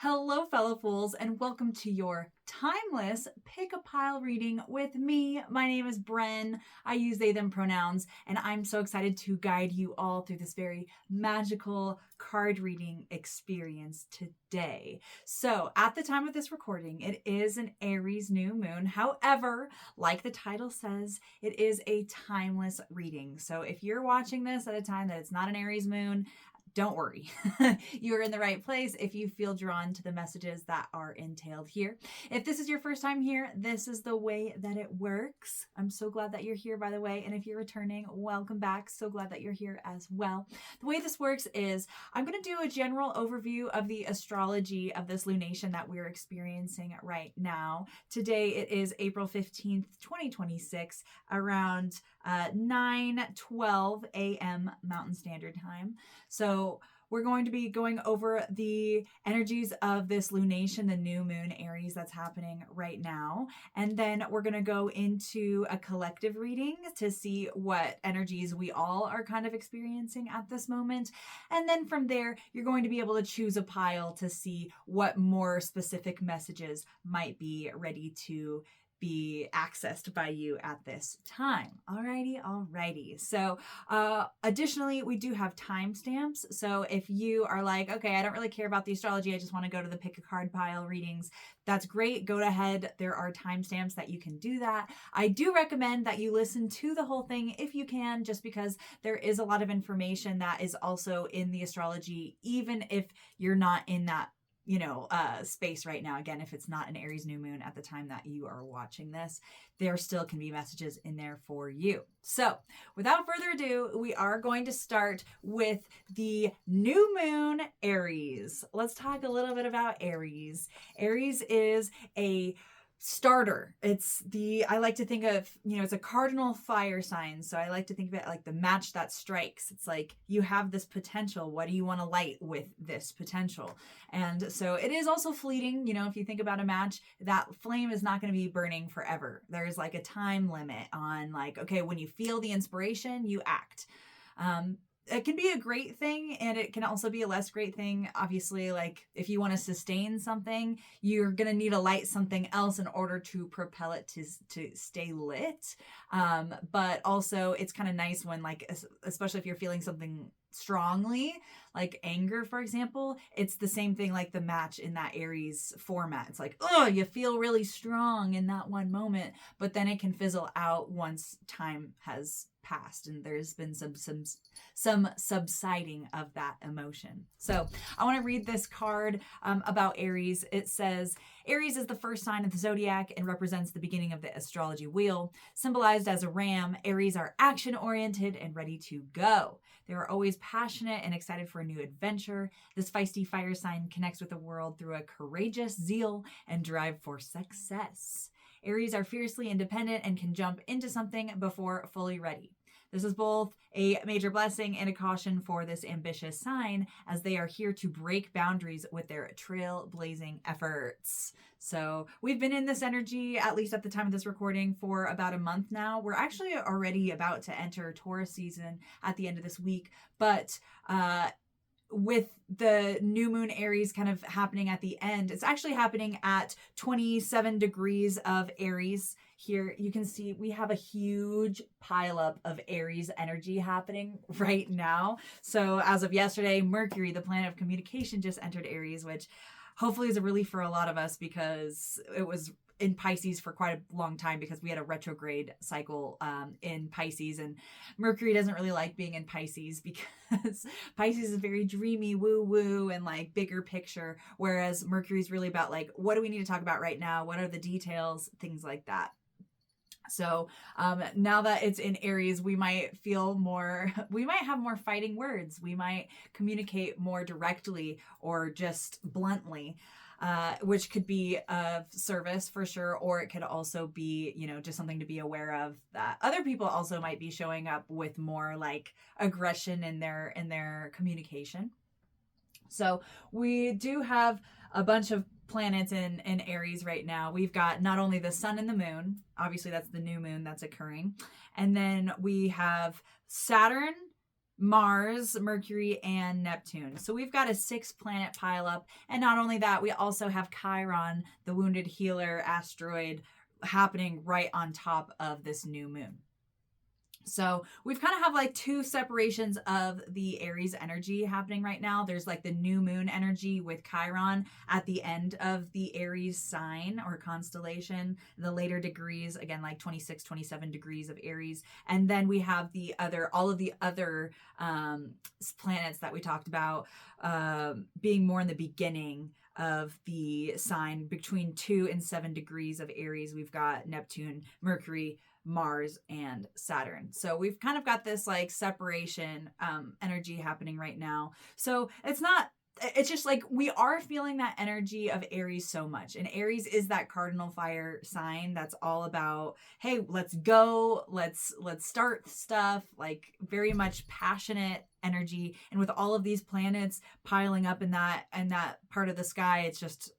Hello, fellow fools, and welcome to your timeless pick a pile reading with me. My name is Bren. I use they, them pronouns, and I'm so excited to guide you all through this very magical card reading experience today. So, at the time of this recording, it is an Aries new moon. However, like the title says, it is a timeless reading. So, if you're watching this at a time that it's not an Aries moon, don't worry. You're in the right place if you feel drawn to the messages that are entailed here. If this is your first time here, this is the way that it works. I'm so glad that you're here, by the way. And if you're returning, welcome back. So glad that you're here as well. The way this works is I'm going to do a general overview of the astrology of this lunation that we're experiencing right now. Today, it is April 15th, 2026, around 9:12 a.m. Mountain Standard Time. So we're going to be going over the energies of this lunation, the new moon Aries that's happening right now. And then we're going to go into a collective reading to see what energies we all are kind of experiencing at this moment. And then from there, you're going to be able to choose a pile to see what more specific messages might be ready to be accessed by you at this time. Alrighty. So additionally, we do have timestamps. So if you are like, okay, I don't really care about the astrology, I just want to go to the pick a card pile readings, that's great. Go ahead. There are timestamps that you can do that. I do recommend that you listen to the whole thing if you can, just because there is a lot of information that is also in the astrology, even if you're not in that space right now. Again, if it's not an Aries new moon at the time that you are watching this, there still can be messages in there for you. So without further ado, we are going to start with the new moon Aries. Let's talk a little bit about Aries. Aries is a starter. I like to think of, it's a cardinal fire sign. So I like to think of it like the match that strikes. It's like you have this potential. What do you want to light with this potential? And so it is also fleeting. If you think about a match, that flame is not going to be burning forever. There's like a time limit on okay, when you feel the inspiration, you act. It can be a great thing, and it can also be a less great thing. Obviously, if you want to sustain something, you're going to need to light something else in order to propel it to stay lit. But also, it's kind of nice when, especially if you're feeling something strongly, like anger, for example, it's the same thing like the match in that Aries format. It's like, oh, you feel really strong in that one moment, but then it can fizzle out once time has passed and there's been some subsiding of that emotion. So I want to read this card about Aries. It says, Aries is the first sign of the zodiac and represents the beginning of the astrology wheel. Symbolized as a ram, Aries are action-oriented and ready to go. They are always passionate and excited for a new adventure. This feisty fire sign connects with the world through a courageous zeal and drive for success. Aries are fiercely independent and can jump into something before fully ready. This is both a major blessing and a caution for this ambitious sign, as they are here to break boundaries with their trailblazing efforts. So we've been in this energy, at least at the time of this recording, for about a month now. We're actually already about to enter Taurus season at the end of this week, but with the new moon Aries kind of happening at the end, it's actually happening at 27 degrees of Aries. Here you can see we have a huge pileup of Aries energy happening right now. So as of yesterday, Mercury, the planet of communication, just entered Aries, which hopefully is a relief for a lot of us, because it was in Pisces for quite a long time because we had a retrograde cycle in Pisces, and Mercury doesn't really like being in Pisces because Pisces is very dreamy, woo-woo, and bigger picture, whereas Mercury is really about what do we need to talk about right now? What are the details? Things like that. So now that it's in Aries, we might have more fighting words. We might communicate more directly or just bluntly, which could be of service for sure. Or it could also be, just something to be aware of, that other people also might be showing up with more aggression in their communication. So we do have a bunch of planets in Aries right now. We've got not only the sun and the moon, obviously that's the new moon that's occurring, and then we have Saturn, Mars, Mercury, and Neptune. So we've got a 6-planet pileup. And not only that, we also have Chiron, the wounded healer asteroid, happening right on top of this new moon. So we've kind of have like two separations of the Aries energy happening right now. There's like the new moon energy with Chiron at the end of the Aries sign or constellation, the later degrees, again, like 26, 27 degrees of Aries. And then we have all of the other planets that we talked about being more in the beginning of the sign between 2 and 7 degrees of Aries. We've got Neptune, Mercury, Mars, and Saturn. So we've kind of got this like separation energy happening right now. So it's just like we are feeling that energy of Aries so much. And Aries is that cardinal fire sign that's all about, hey, let's go, let's start stuff, like very much passionate energy. And with all of these planets piling up in that part of the sky, it's just,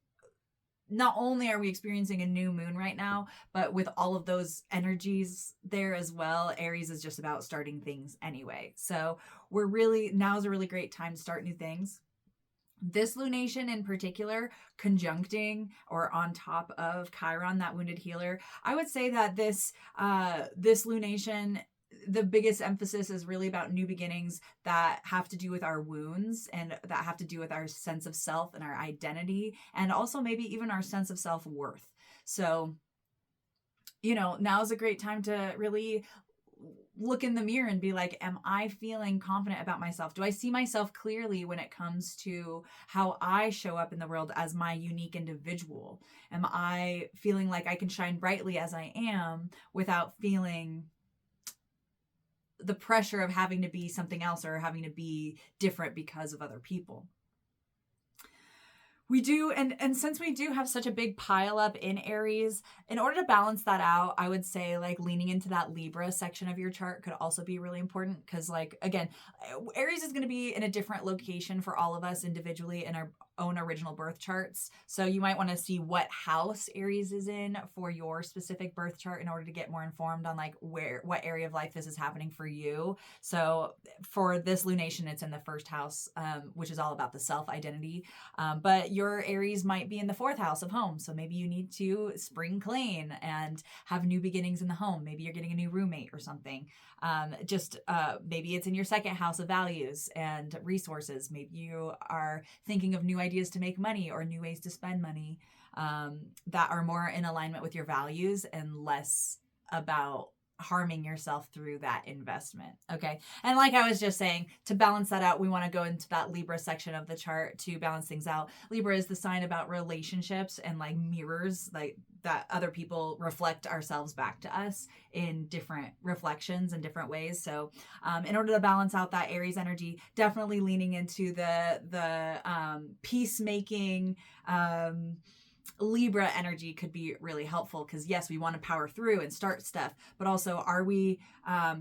not only are we experiencing a new moon right now, but with all of those energies there as well, Aries is just about starting things anyway. So now's a really great time to start new things. This lunation in particular, conjuncting or on top of Chiron, that wounded healer, I would say that this lunation, the biggest emphasis is really about new beginnings that have to do with our wounds and that have to do with our sense of self and our identity, and also maybe even our sense of self-worth. So, now is a great time to really look in the mirror and be like, am I feeling confident about myself? Do I see myself clearly when it comes to how I show up in the world as my unique individual? Am I feeling like I can shine brightly as I am without feeling the pressure of having to be something else or having to be different because of other people? We do, and since we do have such a big pile up in Aries, in order to balance that out, I would say like leaning into that Libra section of your chart could also be really important, because like, again, Aries is going to be in a different location for all of us individually in our own original birth charts. So you might want to see what house Aries is in for your specific birth chart in order to get more informed on like what area of life this is happening for you. So for this lunation, it's in the first house, which is all about the self-identity. But your Aries might be in the 4th house of home. So maybe you need to spring clean and have new beginnings in the home. Maybe you're getting a new roommate or something. Maybe it's in your 2nd house of values and resources. Maybe you are thinking of new ideas to make money or new ways to spend money that are more in alignment with your values and less about harming yourself through that investment. Okay. And like I was just saying, to balance that out, we want to go into that Libra section of the chart to balance things out. Libra is the sign about relationships and like mirrors, like that other people reflect ourselves back to us in different reflections in different ways. So in order to balance out that Aries energy, definitely leaning into the peacemaking, Libra energy could be really helpful, because yes, we want to power through and start stuff, but also, are we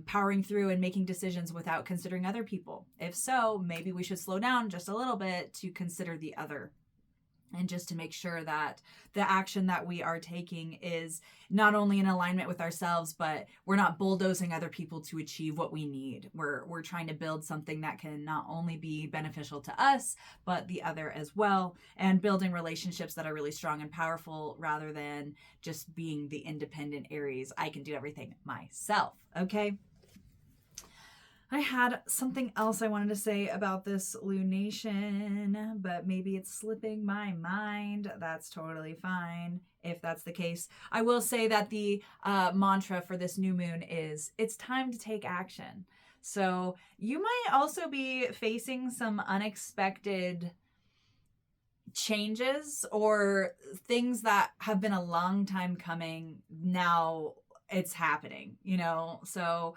powering through and making decisions without considering other people? If so, maybe we should slow down just a little bit to consider the other, and just to make sure that the action that we are taking is not only in alignment with ourselves, but we're not bulldozing other people to achieve what we need. We're trying to build something that can not only be beneficial to us, but the other as well, and building relationships that are really strong and powerful, rather than just being the independent Aries. I can do everything myself. Okay. I had something else I wanted to say about this lunation, but maybe it's slipping my mind. That's totally fine if that's the case. I will say that the mantra for this new moon is, it's time to take action. So you might also be facing some unexpected changes or things that have been a long time coming. Now it's happening, so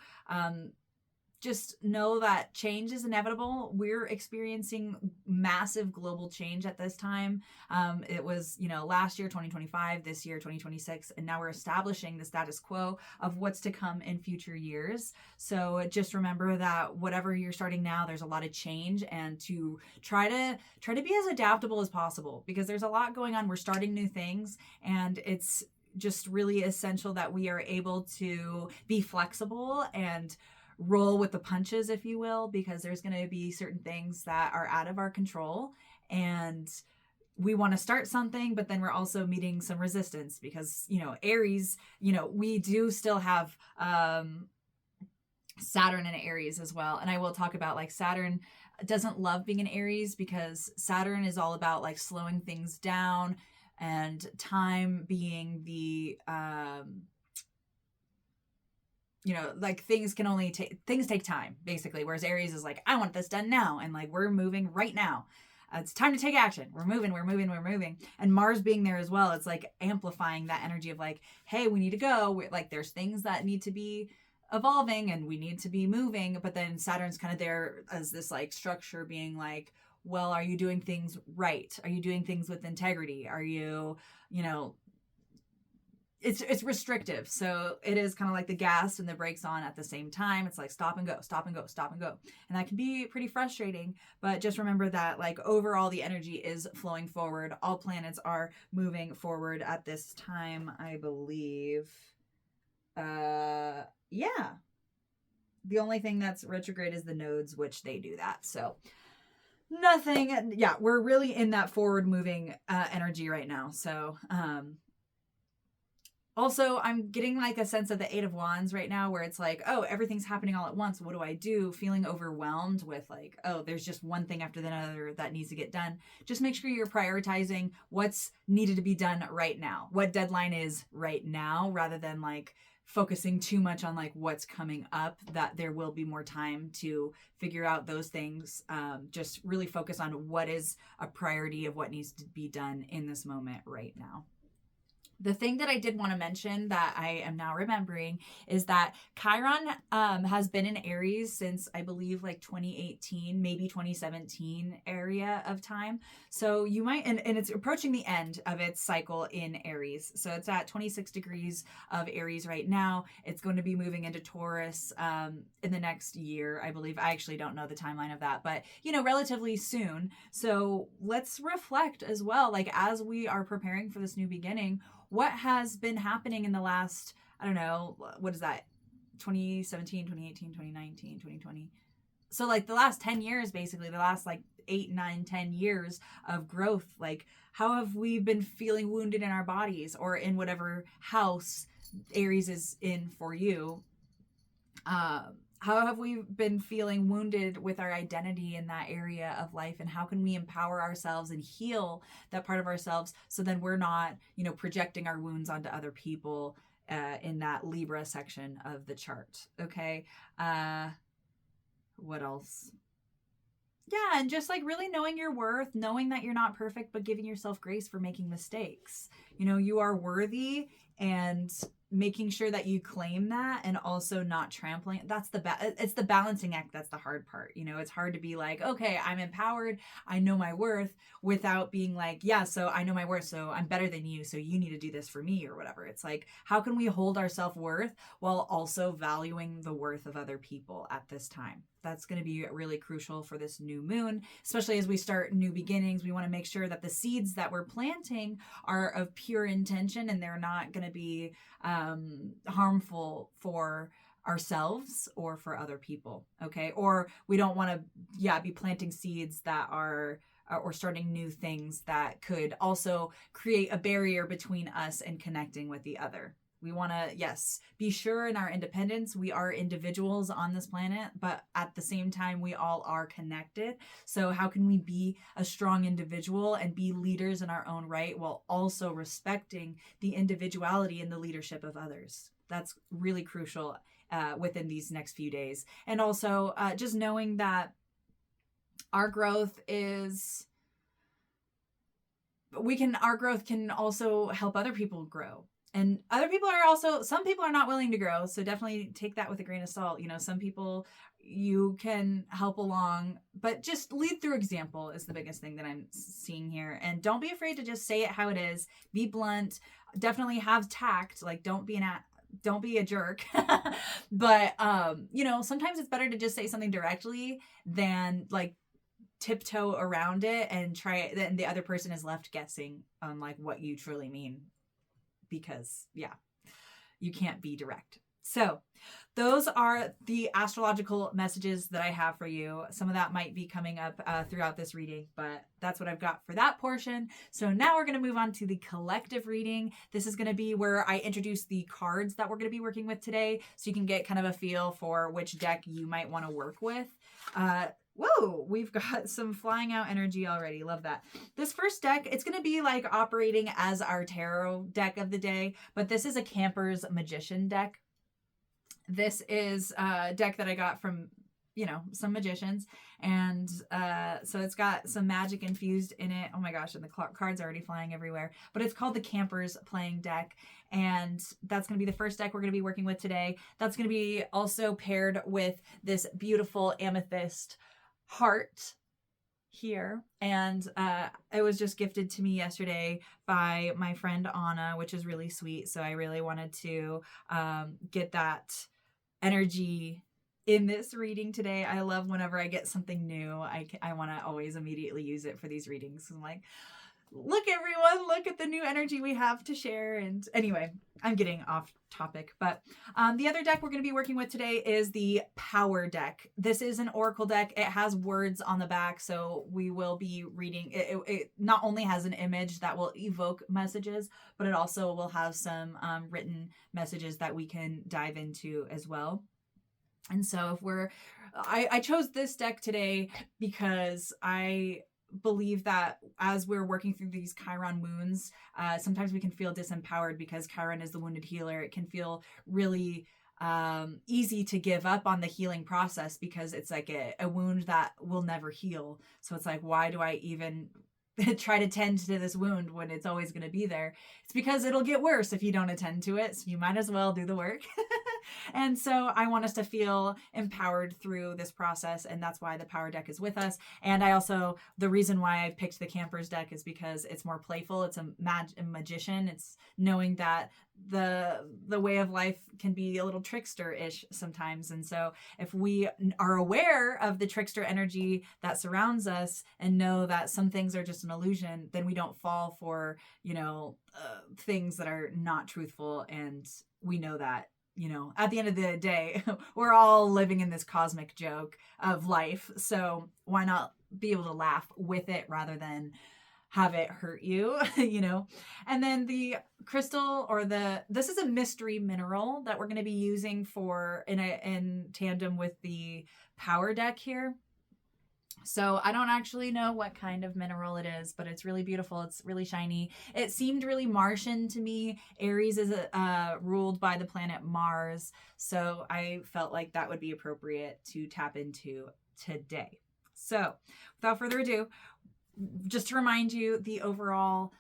just know that change is inevitable. We're experiencing massive global change at this time. It was, last year, 2025, this year, 2026, and now we're establishing the status quo of what's to come in future years. So just remember that whatever you're starting now, there's a lot of change, and to try to be as adaptable as possible, because there's a lot going on. We're starting new things, and it's just really essential that we are able to be flexible and roll with the punches, if you will, because there's going to be certain things that are out of our control, and we want to start something, but then we're also meeting some resistance because, Aries, we do still have Saturn in Aries as well. And I will talk about like Saturn doesn't love being in Aries because Saturn is all about like slowing things down and time being the, like things take time basically. Whereas Aries is like, I want this done now. And like, we're moving right now. It's time to take action. We're moving. And Mars being there as well, it's like amplifying that energy of like, hey, we need to go. Like there's things that need to be evolving and we need to be moving. But then Saturn's kind of there as this like structure being like, well, are you doing things right? Are you doing things with integrity? Are you, it's restrictive. So it is kind of like the gas and the brakes on at the same time. It's like stop and go, stop and go, stop and go. And that can be pretty frustrating, but just remember that like overall the energy is flowing forward. All planets are moving forward at this time, I believe. Yeah. The only thing that's retrograde is the nodes, which they do that. So nothing. Yeah, we're really in that forward moving energy right now. So, also, I'm getting like a sense of the Eight of Wands right now where it's like, oh, everything's happening all at once. What do I do? Feeling overwhelmed with like, oh, there's just one thing after another that needs to get done. Just make sure you're prioritizing what's needed to be done right now, what deadline is right now, rather than like focusing too much on like what's coming up, that there will be more time to figure out those things. Just really focus on what is a priority of what needs to be done in this moment right now. The thing that I did want to mention that I am now remembering is that Chiron has been in Aries since I believe like 2018, maybe 2017 area of time. So you might, and it's approaching the end of its cycle in Aries. So it's at 26 degrees of Aries right now. It's going to be moving into Taurus in the next year, I believe. I actually don't know the timeline of that, but relatively soon. So let's reflect as well, like as we are preparing for this new beginning, what has been happening in the last, I don't know, what is that? 2017, 2018, 2019, 2020. So like the last 10 years, basically the last like 8, 9, 10 years of growth, like how have we been feeling wounded in our bodies or in whatever house Aries is in for you? How have we been feeling wounded with our identity in that area of life, and how can we empower ourselves and heal that part of ourselves so then we're not, projecting our wounds onto other people in that Libra section of the chart. Okay. What else? Yeah, and just like really knowing your worth, knowing that you're not perfect, but giving yourself grace for making mistakes. You are worthy, and making sure that you claim that and also not trampling. That's it's the balancing act. That's the hard part. It's hard to be like, okay, I'm empowered, I know my worth, without being like, yeah, so I know my worth, so I'm better than you, so you need to do this for me or whatever. It's like, how can we hold our self-worth while also valuing the worth of other people at this time? That's going to be really crucial for this new moon, especially as we start new beginnings. We want to make sure that the seeds that we're planting are of pure intention and they're not going to be harmful for ourselves or for other people. Okay. Or we don't want to, be planting seeds that are, or starting new things that could also create a barrier between us and connecting with the other. We want to, yes, be sure in our independence. We are individuals on this planet, but at the same time, we all are connected. So how can we be a strong individual and be leaders in our own right while also respecting the individuality and the leadership of others? That's really crucial within these next few days. And also just knowing that our growth our growth can also help other people grow. And other people are also, some people are not willing to grow. So definitely take that with a grain of salt. Some people you can help along, but just lead through example is the biggest thing that I'm seeing here. And don't be afraid to just say it how it is. Be blunt. Definitely have tact. Like don't be a jerk. But, sometimes it's better to just say something directly than like tiptoe around it and try it. Then the other person is left guessing on like what you truly mean. Because, you can't be direct. So those are the astrological messages that I have for you. Some of that might be coming up throughout this reading, but that's what I've got for that portion. So now we're going to move on to the collective reading. This is going to be where I introduce the cards that we're going to be working with today, so you can get kind of a feel for which deck you might want to work with. Whoa, we've got some flying out energy already. Love that. This first deck, it's going to be like operating as our tarot deck of the day, but this is a Camper's Magician deck. This is a deck that I got from, some magicians. And so it's got some magic infused in it. Oh my gosh, and the cards are already flying everywhere. But it's called the Camper's Playing Deck. And that's going to be the first deck we're going to be working with today. That's going to be also paired with this beautiful amethyst heart here, and it was just gifted to me yesterday by my friend Anna, which is really sweet. So I really wanted to get that energy in this reading today. I love whenever I get something new, I want to always immediately use it for these readings. I'm like, look everyone, look at the new energy we have to share. And anyway, I'm getting off topic, but the other deck we're going to be working with today is the Power deck. This is an oracle deck. It has words on the back, so we will be reading it not only has an image that will evoke messages, but it also will have some written messages that we can dive into as well. And so I chose this deck today because I believe that as we're working through these Chiron wounds, sometimes we can feel disempowered because Chiron is the wounded healer. It can feel really easy to give up on the healing process because it's like a wound that will never heal. So it's like, why do I even try to tend to this wound when it's always going to be there? It's because it'll get worse if you don't attend to it. So you might as well do the work. And so I want us to feel empowered through this process. And that's why the Power deck is with us. And the reason why I picked the Camper's deck is because it's more playful. It's a magician. It's knowing that the way of life can be a little trickster-ish sometimes. And so if we are aware of the trickster energy that surrounds us and know that some things are just an illusion, then we don't fall for, things that are not truthful. And we know that, at the end of the day, we're all living in this cosmic joke of life. So why not be able to laugh with it rather than have it hurt you, And then the crystal this is a mystery mineral that we're going to be using in tandem with the Power deck here. So I don't actually know what kind of mineral it is, but it's really beautiful. It's really shiny. It seemed really Martian to me. Aries is ruled by the planet Mars. So I felt like that would be appropriate to tap into today. So without further ado, just to remind you, the overall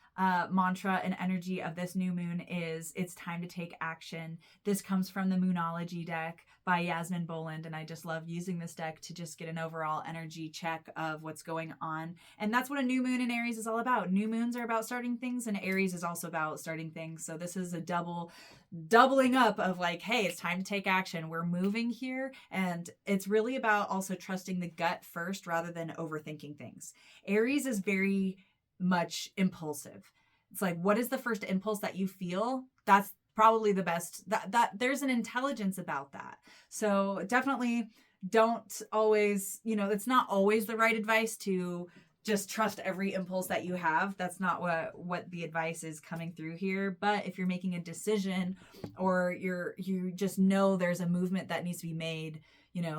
mantra and energy of this new moon is it's time to take action. This comes from the Moonology deck by Yasmin Boland, and I just love using this deck to just get an overall energy check of what's going on. And that's what a new moon in Aries is all about. New moons are about starting things, and Aries is also about starting things. So this is a doubling up of like, hey, it's time to take action. We're moving here, and it's really about also trusting the gut first rather than overthinking things. Aries is very much impulsive. It's like, what is the first impulse that you feel? That's probably the best. That there's an intelligence about that. So definitely don't always, it's not always the right advice to just trust every impulse that you have. That's not what the advice is coming through here. But if you're making a decision or you just know there's a movement that needs to be made,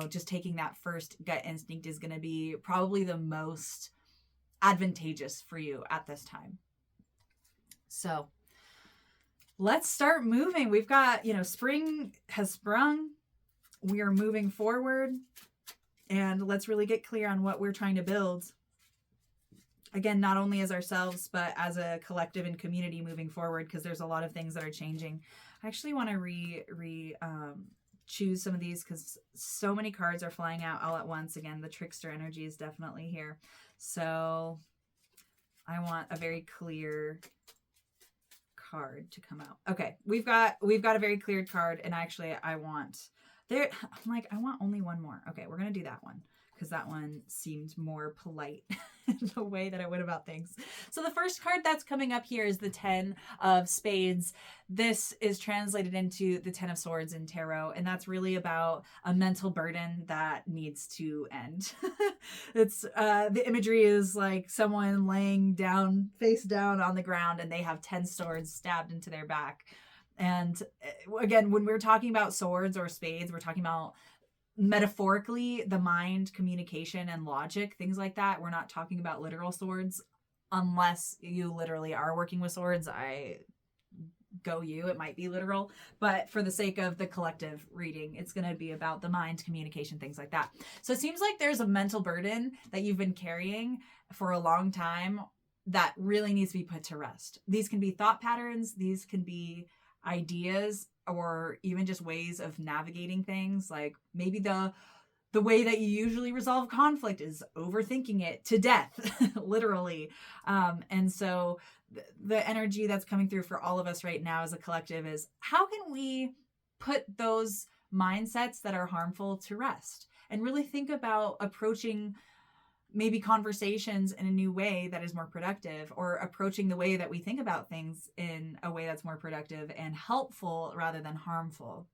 just taking that first gut instinct is going to be probably the most advantageous for you at this time. So let's start moving. We've got, spring has sprung. We are moving forward, and let's really get clear on what we're trying to build. Again, not only as ourselves, but as a collective and community moving forward, because there's a lot of things that are changing. I actually want to choose some of these because so many cards are flying out all at once. Again, the trickster energy is definitely here. So I want a very clear card to come out. Okay, we've got a very clear card, and actually I want only one more. Okay, we're gonna do that one because that one seemed more polite. the way that I would about things. So the first card that's coming up here is the 10 of Spades. This is translated into the 10 of Swords in tarot, and that's really about a mental burden that needs to end. It's the imagery is like someone laying down, face down on the ground, and they have 10 swords stabbed into their back. And again, when we're talking about swords or spades, we're talking about metaphorically the mind, communication, and logic, things like that. We're not talking about literal swords unless you literally are working with swords. It might be literal, but for the sake of the collective reading, it's going to be about the mind, communication, things like that. So it seems like there's a mental burden that you've been carrying for a long time that really needs to be put to rest. These can be thought patterns, these can be ideas, or even just ways of navigating things. Like maybe the way that you usually resolve conflict is overthinking it to death, literally. And so the energy that's coming through for all of us right now as a collective is, how can we put those mindsets that are harmful to rest and really think about approaching maybe conversations in a new way that is more productive, or approaching the way that we think about things in a way that's more productive and helpful rather than harmful.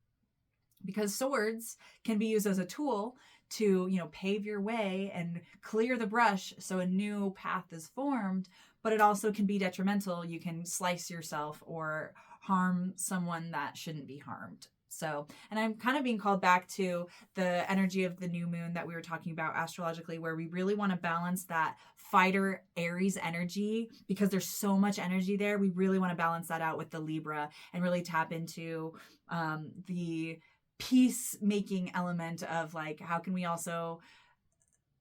Because swords can be used as a tool to, pave your way and clear the brush so a new path is formed, but it also can be detrimental. You can slice yourself or harm someone that shouldn't be harmed. So, and I'm kind of being called back to the energy of the new moon that we were talking about astrologically, where we really want to balance that fighter Aries energy, because there's so much energy there. We really want to balance that out with the Libra and really tap into the peacemaking element of like, how can we also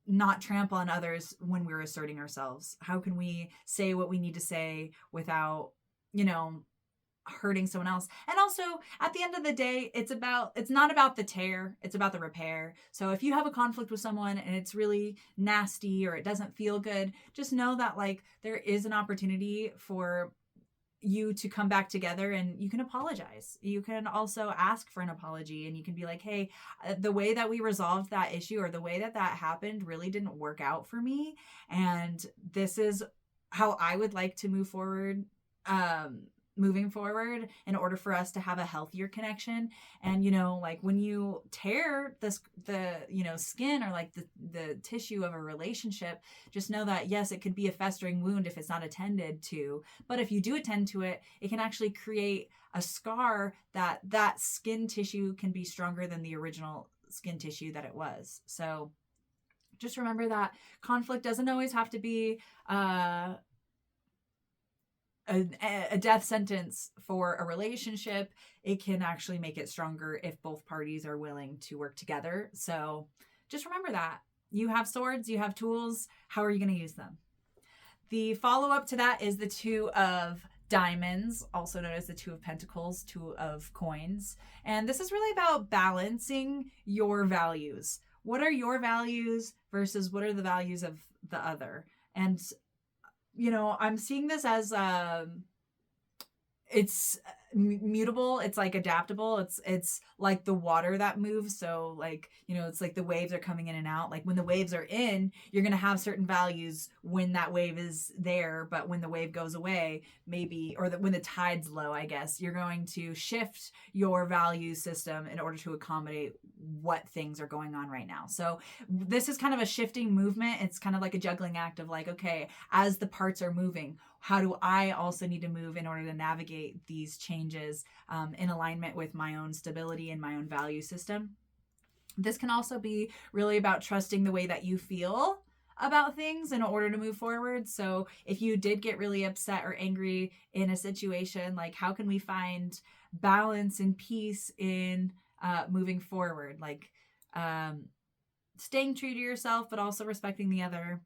not trample on others when we're asserting ourselves? How can we say what we need to say without, hurting someone else? And also at the end of the day, it's not about the tear, it's about the repair. So if you have a conflict with someone and it's really nasty or it doesn't feel good, just know that like there is an opportunity for you to come back together, and you can apologize. You can also ask for an apology, and you can be like, hey, the way that we resolved that issue or the way that happened really didn't work out for me, and this is how I would like to move forward, moving forward, in order for us to have a healthier connection. And like when you tear the skin or like the tissue of a relationship, just know that yes, it could be a festering wound if it's not attended to, but if you do attend to it, it can actually create a scar that skin tissue can be stronger than the original skin tissue that it was. So just remember that conflict doesn't always have to be a death sentence for a relationship. It can actually make it stronger if both parties are willing to work together. So just remember that. You have swords, you have tools. How are you going to use them? The follow-up to that is the 2 of Diamonds, also known as the 2 of Pentacles, 2 of Coins. And this is really about balancing your values. What are your values versus what are the values of the other? And I'm seeing this as it's mutable. It's like adaptable. It's like the water that moves. So like, it's like the waves are coming in and out. Like when the waves are in, you're going to have certain values when that wave is there. But when the wave goes away, maybe, or when the tide's low, I guess, you're going to shift your value system in order to accommodate what things are going on right now. So this is kind of a shifting movement. It's kind of like a juggling act of like, okay, as the parts are moving, how do I also need to move in order to navigate these changes in alignment with my own stability and my own value system? This can also be really about trusting the way that you feel about things in order to move forward. So if you did get really upset or angry in a situation, like how can we find balance and peace in moving forward? Like staying true to yourself, but also respecting the other.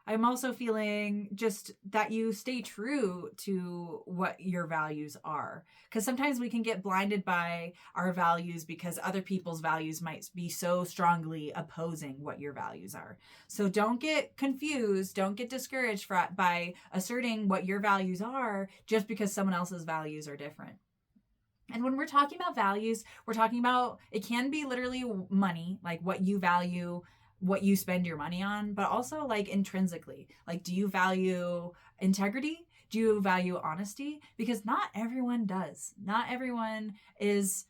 I'm also feeling just that you stay true to what your values are. Because sometimes we can get blinded by our values because other people's values might be so strongly opposing what your values are. So don't get confused. Don't get discouraged by asserting what your values are just because someone else's values are different. And when we're talking about values, we're talking about, it can be literally money, like what you value, what you spend your money on, but also like intrinsically. Like, do you value integrity? Do you value honesty? Because not everyone does. Not everyone is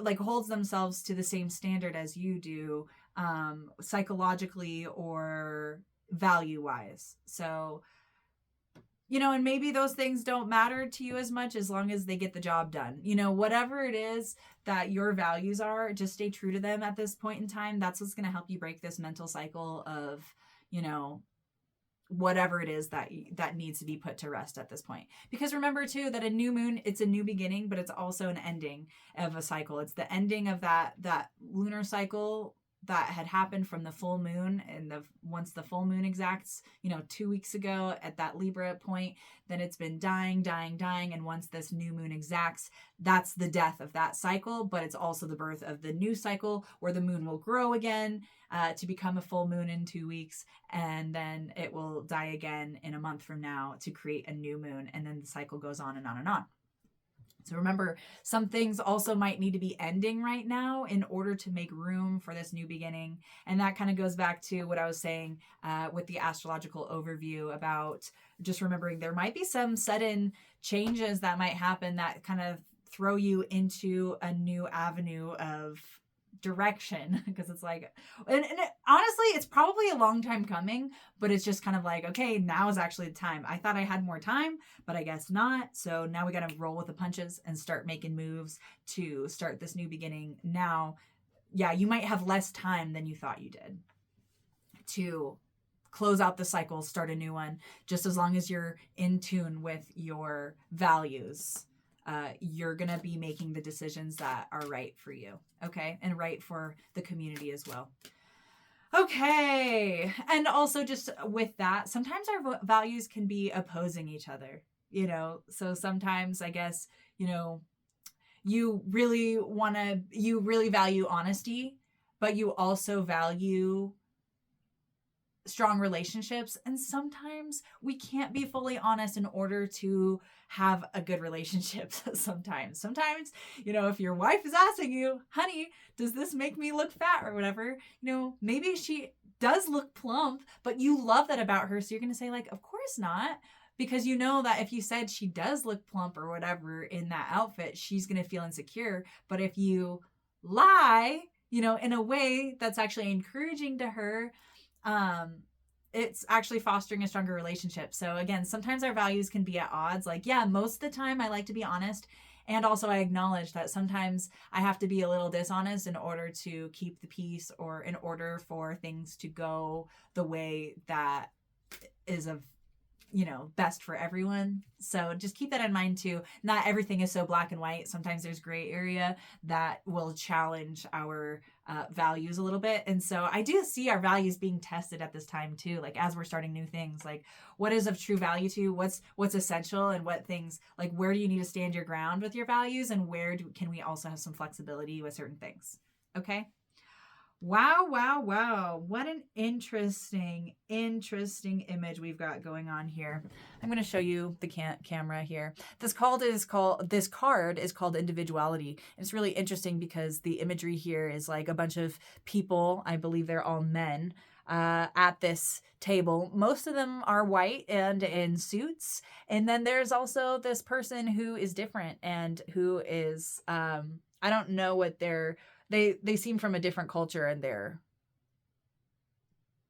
like holds themselves to the same standard as you do, psychologically or value wise. So, you know, and maybe those things don't matter to you as much as long as they get the job done. You know, whatever it is that your values are, just stay true to them at this point in time. That's what's going to help you break this mental cycle of, you know, whatever it is that needs to be put to rest at this point. Because remember too that a new moon, it's a new beginning, but it's also an ending of a cycle. It's the ending of that lunar cycle that had happened from the full moon, and once the full moon exacts, you know, 2 weeks ago at that Libra point, then it's been dying, and once this new moon exacts, that's the death of that cycle, but it's also the birth of the new cycle where the moon will grow again to become a full moon in 2 weeks, and then it will die again in a month from now to create a new moon, and then the cycle goes on and on and on. So remember, some things also might need to be ending right now in order to make room for this new beginning. And that kind of goes back to what I was saying with the astrological overview about just remembering there might be some sudden changes that might happen that kind of throw you into a new avenue of direction, because it's like, and honestly, it's probably a long time coming, but it's just kind of like, okay, now is actually the time. I thought I had more time, but I guess not. So now we got to roll with the punches and start making moves to start this new beginning. Now, yeah, you might have less time than you thought you did to close out the cycle, start a new one, just as long as you're in tune with your values. You're going to be making the decisions that are right for you. Okay. And right for the community as well. Okay. And also just with that, sometimes our values can be opposing each other, you know? So sometimes I guess, you know, you really value honesty, but you also value strong relationships. And sometimes we can't be fully honest in order to have a good relationship. Sometimes, you know, if your wife is asking you, honey, does this make me look fat or whatever, you know, maybe she does look plump, but you love that about her. So you're going to say like, of course not. Because you know that if you said she does look plump or whatever in that outfit, she's going to feel insecure. But if you lie, you know, in a way that's actually encouraging to her, it's actually fostering a stronger relationship. So again, sometimes our values can be at odds. Like, yeah, most of the time I like to be honest. And also I acknowledge that sometimes I have to be a little dishonest in order to keep the peace, or in order for things to go the way that is of, you know, best for everyone. So just keep that in mind too. Not everything is so black and white. Sometimes there's gray area that will challenge our values a little bit. And so I do see our values being tested at this time too. Like as we're starting new things, like what is of true value to you? What's essential, and what things, like where do you need to stand your ground with your values, and where can we also have some flexibility with certain things? Okay. Wow. What an interesting image we've got going on here. I'm going to show you the camera here. This card is called Individuality. It's really interesting because the imagery here is like a bunch of people, I believe they're all men, at this table. Most of them are white and in suits. And then there's also this person who is different and who is, I don't know what they seem from a different culture, and their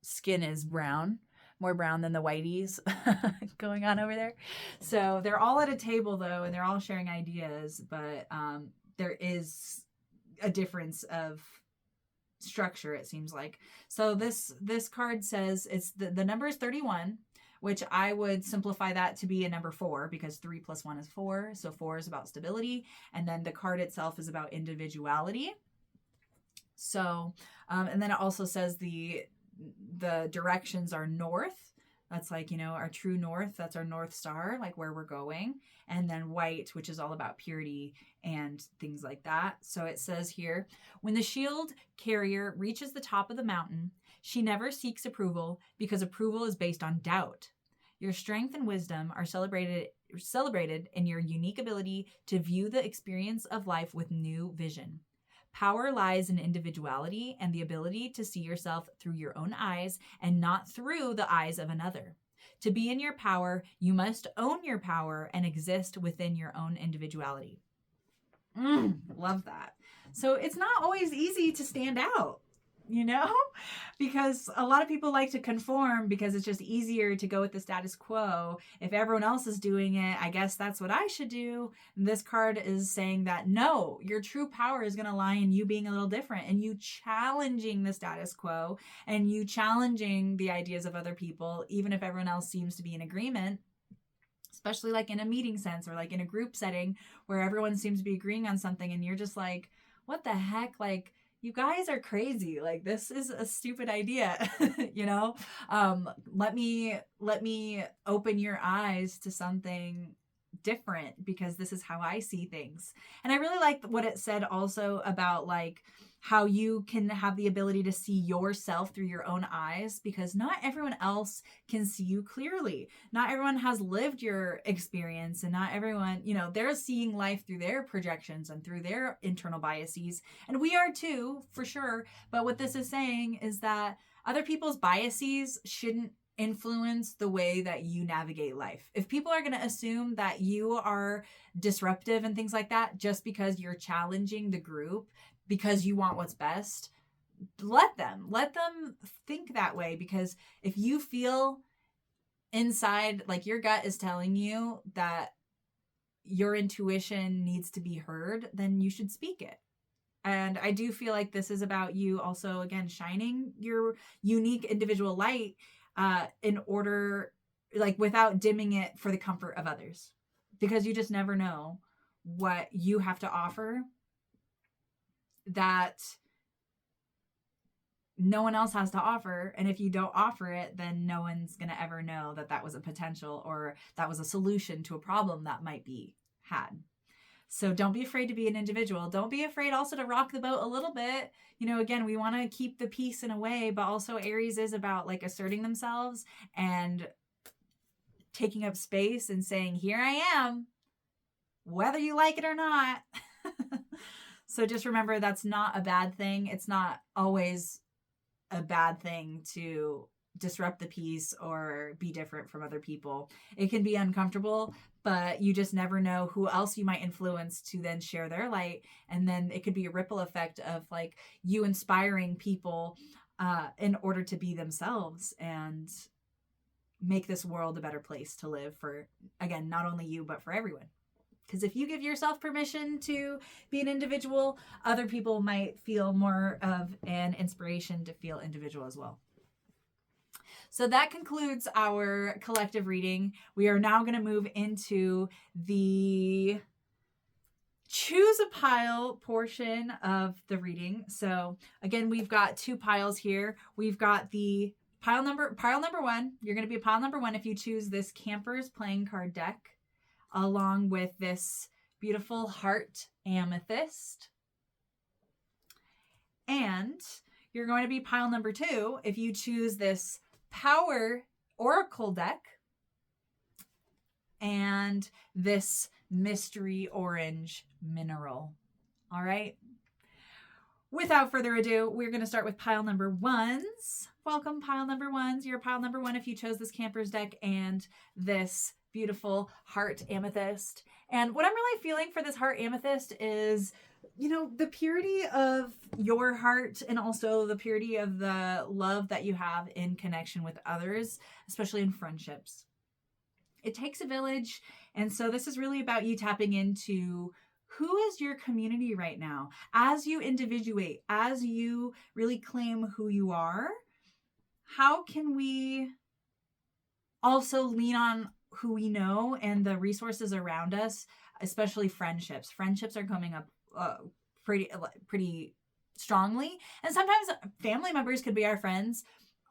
skin is brown, more brown than the whiteys going on over there. So they're all at a table though, and they're all sharing ideas, but there is a difference of structure, it seems like. So this card says it's the number is 31, which I would simplify that to be a number 4, because 3 + 1 is 4. So 4 is about stability. And then the card itself is about individuality. So, and then it also says the directions are north. That's like, you know, our true north. That's our North Star, like where we're going. And then white, which is all about purity and things like that. So it says here, when the shield carrier reaches the top of the mountain, she never seeks approval, because approval is based on doubt. Your strength and wisdom are celebrated in your unique ability to view the experience of life with new vision. Power lies in individuality and the ability to see yourself through your own eyes and not through the eyes of another. To be in your power, you must own your power and exist within your own individuality. Love that. So it's not always easy to stand out, you know, because a lot of people like to conform because it's just easier to go with the status quo. If everyone else is doing it, I guess that's what I should do. And this card is saying that no, your true power is going to lie in you being a little different and you challenging the status quo and you challenging the ideas of other people, even if everyone else seems to be in agreement. Especially like in a meeting sense or like in a group setting where everyone seems to be agreeing on something and you're just like, what the heck? Like, you guys are crazy. Like, this is a stupid idea, you know? Let me open your eyes to something different because this is how I see things. And I really like what it said also about like how you can have the ability to see yourself through your own eyes because not everyone else can see you clearly. Not everyone has lived your experience and not everyone, you know, they're seeing life through their projections and through their internal biases. And we are too, for sure. But what this is saying is that other people's biases shouldn't influence the way that you navigate life. If people are going to assume that you are disruptive and things like that just because you're challenging the group because you want what's best, let them think that way. Because if you feel inside like your gut is telling you that your intuition needs to be heard, then you should speak it. And I do feel like this is about you also, again, shining your unique individual light in order, like without dimming it for the comfort of others, because you just never know what you have to offer that no one else has to offer. And if you don't offer it, then no one's going to ever know that that was a potential or that was a solution to a problem that might be had. So don't be afraid to be an individual. Don't be afraid also to rock the boat a little bit. You know, again, we want to keep the peace in a way, but also Aries is about like asserting themselves and taking up space and saying, here I am, whether you like it or not. So just remember, that's not a bad thing. It's not always a bad thing to disrupt the peace or be different from other people. It can be uncomfortable, but you just never know who else you might influence to then share their light. And then it could be a ripple effect of like you inspiring people in order to be themselves and make this world a better place to live for, again, not only you, but for everyone. Because if you give yourself permission to be an individual, other people might feel more of an inspiration to feel individual as well. So that concludes our collective reading. We are now going to move into the choose a pile portion of the reading. So again, we've got two piles here. We've got the pile number one. You're going to be pile number one if you choose this Camper's Playing Card deck, along with this beautiful heart amethyst. And you're going to be pile number two if you choose this Power Oracle deck and this mystery orange mineral. All right. Without further ado, we're going to start with pile number ones. Welcome, pile number ones. You're pile number one if you chose this Camper's deck and this beautiful heart amethyst. And what I'm really feeling for this heart amethyst is, you know, the purity of your heart and also the purity of the love that you have in connection with others, especially in friendships. It takes a village. And so this is really about you tapping into who is your community right now. As you individuate, as you really claim who you are, how can we also lean on who we know and the resources around us, especially friendships. Friendships are coming up pretty strongly. And sometimes family members could be our friends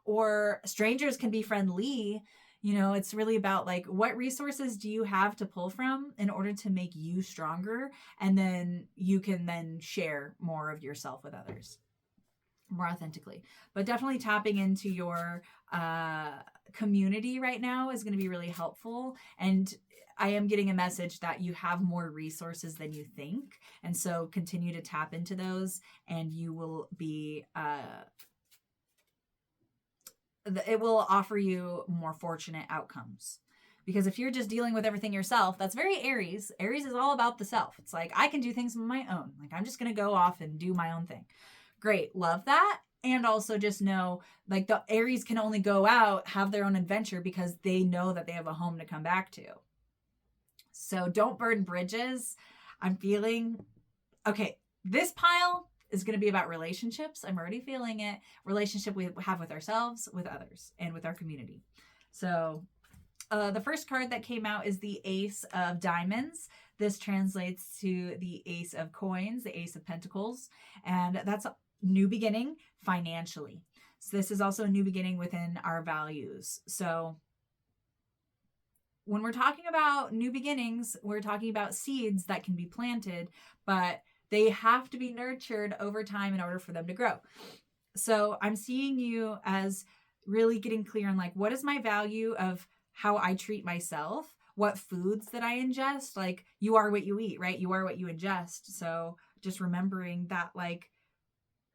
or strangers can be friendly. You know, it's really about like, what resources do you have to pull from in order to make you stronger? And then you can then share more of yourself with others. more authentically. But definitely tapping into your community right now is going to be really helpful. And I am getting a message that you have more resources than you think. And so continue to tap into those, and you will be, it will offer you more fortunate outcomes. Because if you're just dealing with everything yourself, that's very Aries. Aries is all about the self. It's like, I can do things on my own. Like, I'm just going to go off and do my own thing. Great. Love that. And also just know, like, the Aries can only go out, have their own adventure because they know that they have a home to come back to. So don't burn bridges. I'm feeling, okay, this pile is going to be about relationships. I'm already feeling it. Relationship we have with ourselves, with others, and with our community. So the first card that came out is the Ace of Diamonds. This translates to the Ace of Coins, the Ace of Pentacles, and that's a new beginning financially. So this is also a new beginning within our values. So when we're talking about new beginnings, we're talking about seeds that can be planted, but they have to be nurtured over time in order for them to grow. So I'm seeing you as really getting clear on, like, what is my value of how I treat myself, what foods that I ingest. Like, you are what you eat, right? You are what you ingest. So just remembering that, like,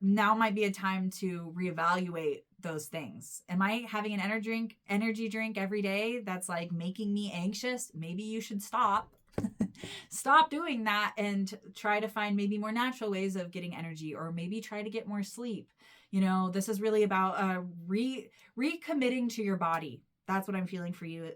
now might be a time to reevaluate those things. Am I having an energy drink every day that's like making me anxious? Maybe you should stop. Stop doing that and try to find maybe more natural ways of getting energy, or maybe try to get more sleep. You know, this is really about recommitting to your body. That's what I'm feeling for you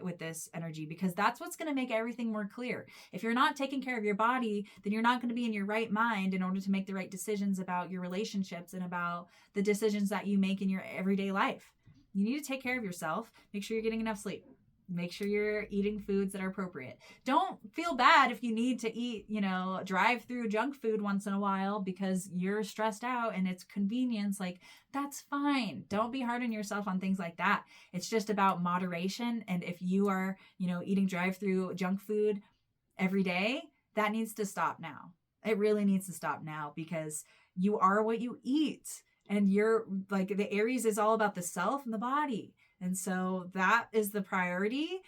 with this energy, because that's what's going to make everything more clear. If you're not taking care of your body, then you're not going to be in your right mind in order to make the right decisions about your relationships and about the decisions that you make in your everyday life. You need to take care of yourself. Make sure you're getting enough sleep. Make sure you're eating foods that are appropriate. Don't feel bad if you need to eat, drive through junk food once in a while because you're stressed out and it's convenience. Like, that's fine. Don't be hard on yourself on things like that. It's just about moderation. And if you are, eating drive through junk food every day, that needs to stop now. It really needs to stop now, because you are what you eat. And you're like, the Aries is all about the self and the body. And so that is the priority.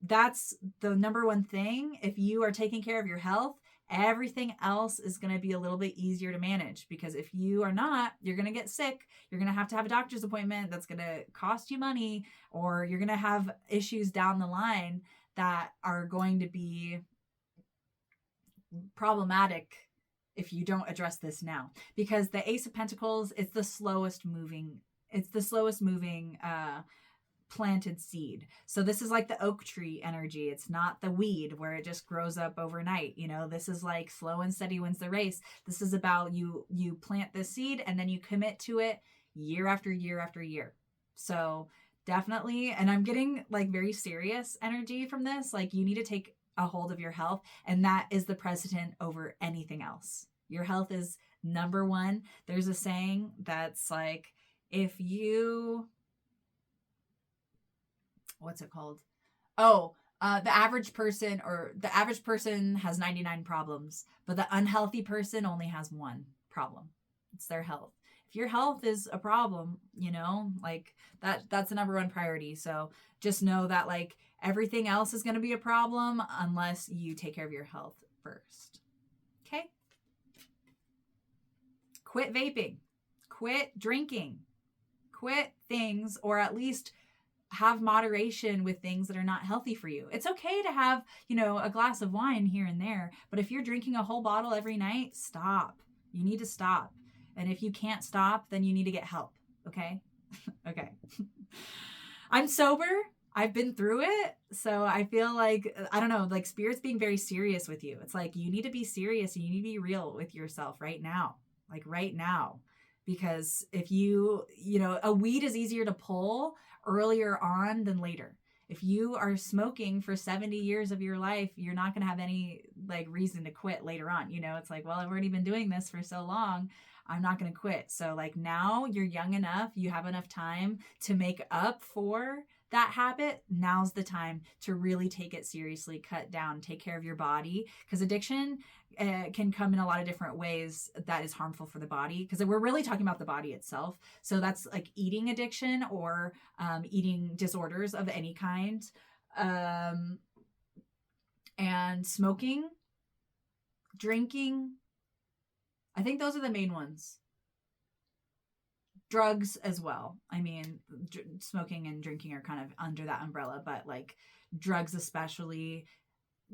That's the number one thing. If you are taking care of your health, everything else is going to be a little bit easier to manage, because if you are not, you're going to get sick. You're going to have a doctor's appointment that's going to cost you money, or you're going to have issues down the line that are going to be problematic if you don't address this now. Because the Ace of Pentacles, it's the slowest moving planted seed. So this is like the oak tree energy. It's not the weed where it just grows up overnight. This is like slow and steady wins the race. This is about you plant the seed and then you commit to it year after year after year. So definitely, and I'm getting like very serious energy from this. Like, you need to take a hold of your health, and that is the precedent over anything else. Your health is number one. There's a saying that's like, if you, what's it called? The average person has 99 problems, but the unhealthy person only has one problem. It's their health. If your health is a problem, like that's the number one priority. So just know that, like, everything else is going to be a problem unless you take care of your health first. Okay? Quit vaping. Quit drinking. Quit things, or at least have moderation with things that are not healthy for you. It's okay to have, a glass of wine here and there, but if you're drinking a whole bottle every night, stop. You need to stop. And if you can't stop, then you need to get help. Okay? Okay. I'm sober. I've been through it. So I feel like, I don't know, like, Spirit's being very serious with you. It's like, you need to be serious and you need to be real with yourself right now. Like, right now. Because if a weed is easier to pull earlier on than later. If you are smoking for 70 years of your life, you're not going to have any like reason to quit later on. It's like, well, I've already been doing this for so long, I'm not going to quit. So like, now you're young enough, you have enough time to make up for that habit, now's the time to really take it seriously, cut down, take care of your body, because addiction can come in a lot of different ways that is harmful for the body, because we're really talking about the body itself. So that's like eating addiction or eating disorders of any kind, and smoking, drinking. I think those are the main ones. Drugs as well. I mean, smoking and drinking are kind of under that umbrella, but like drugs especially,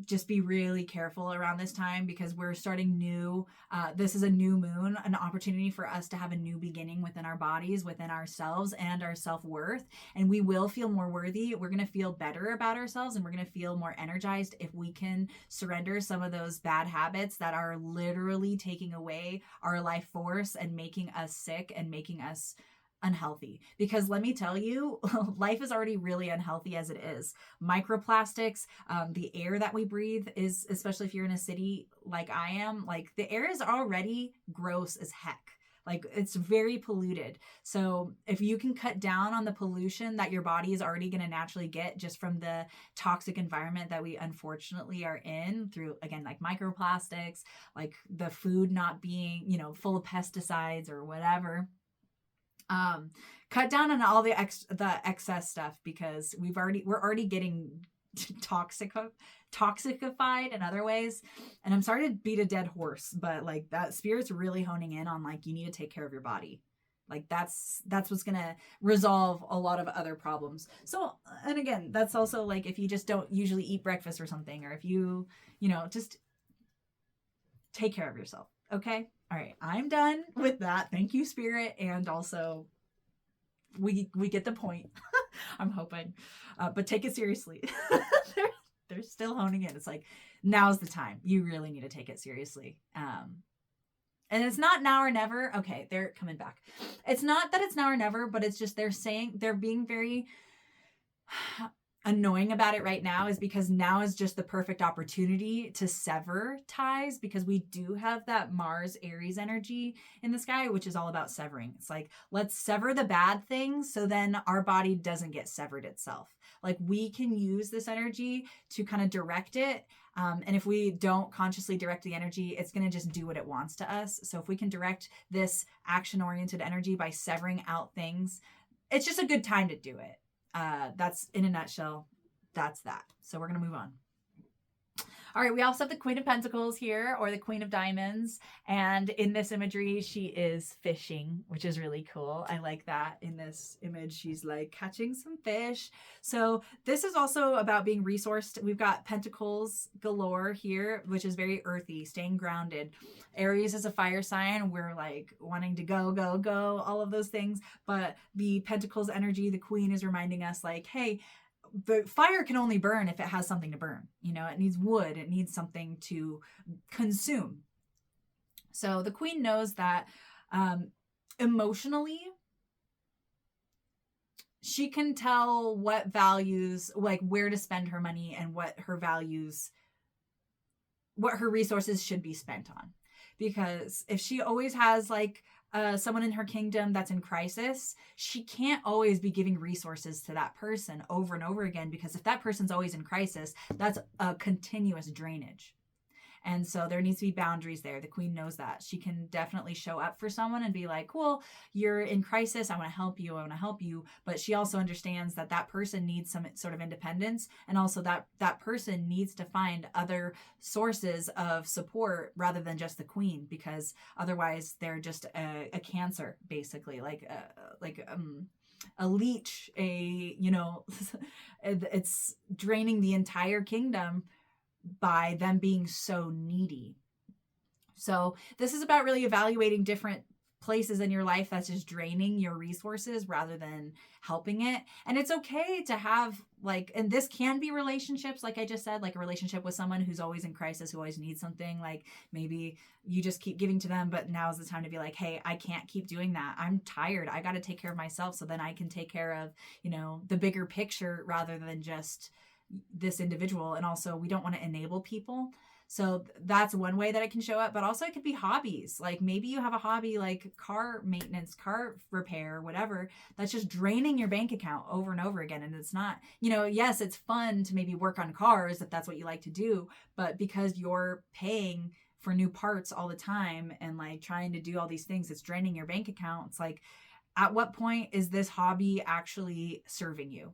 just be really careful around this time, because we're starting new. This is a new moon, an opportunity for us to have a new beginning within our bodies, within ourselves, and our self-worth. And we will feel more worthy. We're going to feel better about ourselves, and we're going to feel more energized if we can surrender some of those bad habits that are literally taking away our life force and making us sick and making us unhealthy. Because let me tell you, life is already really unhealthy as it is. Microplastics, the air that we breathe is, especially if you're in a city like I am, like the air is already gross as heck. Like it's very polluted. So if you can cut down on the pollution that your body is already going to naturally get just from the toxic environment that we unfortunately are in through, again, like microplastics, like the food not being, full of pesticides or whatever. Cut down on all the excess stuff, because we're already getting toxified in other ways. And I'm sorry to beat a dead horse, but like that spirit's really honing in on like, you need to take care of your body. Like that's what's going to resolve a lot of other problems. So, and again, that's also like, if you just don't usually eat breakfast or something, or if you just take care of yourself. Okay. All right. I'm done with that. Thank you, Spirit. And also we get the point. I'm hoping, but take it seriously. they're still honing in. It's like, now's the time. You really need to take it seriously. And it's not now or never. Okay. They're coming back. It's not that it's now or never, but it's just, they're being very annoying about it right now, is because now is just the perfect opportunity to sever ties, because we do have that Mars Aries energy in the sky, which is all about severing. It's like, let's sever the bad things so then our body doesn't get severed itself. Like we can use this energy to kind of direct it. And if we don't consciously direct the energy, it's going to just do what it wants to us. So if we can direct this action-oriented energy by severing out things, it's just a good time to do it. That's in a nutshell. That's that. So we're going to move on. All right. We also have the Queen of Pentacles here, or the Queen of Diamonds. And in this imagery, she is fishing, which is really cool. I like that. In this image, she's like catching some fish. So this is also about being resourced. We've got Pentacles galore here, which is very earthy, staying grounded. Aries is a fire sign. We're like wanting to go, all of those things. But the Pentacles energy, the Queen, is reminding us like, hey, the fire can only burn if it has something to burn. It needs wood. It needs something to consume. So the Queen knows that emotionally, she can tell what values, like where to spend her money, and what her values, what her resources should be spent on. Because if she always has like someone in her kingdom that's in crisis, she can't always be giving resources to that person over and over again, because if that person's always in crisis, that's a continuous drainage. And so there needs to be boundaries there. The Queen knows that. She can definitely show up for someone and be like, cool, you're in crisis. I want to help you. But she also understands that that person needs some sort of independence. And also that person needs to find other sources of support rather than just the Queen, because otherwise they're just a cancer, basically, like a leech, it's draining the entire kingdom by them being so needy. So this is about really evaluating different places in your life that's just draining your resources rather than helping it. And it's okay to have like, and this can be relationships, like I just said, like a relationship with someone who's always in crisis, who always needs something. Like maybe you just keep giving to them, but now's the time to be like, hey, I can't keep doing that. I'm tired. I got to take care of myself, so then I can take care of, the bigger picture rather than just this individual. And also, we don't want to enable people. So that's one way that it can show up, but also it could be hobbies. Like maybe you have a hobby like car maintenance, car repair, whatever, that's just draining your bank account over and over again. And it's not, yes, it's fun to maybe work on cars if that's what you like to do, but because you're paying for new parts all the time and like trying to do all these things, it's draining your bank account. It's like, at what point is this hobby actually serving you?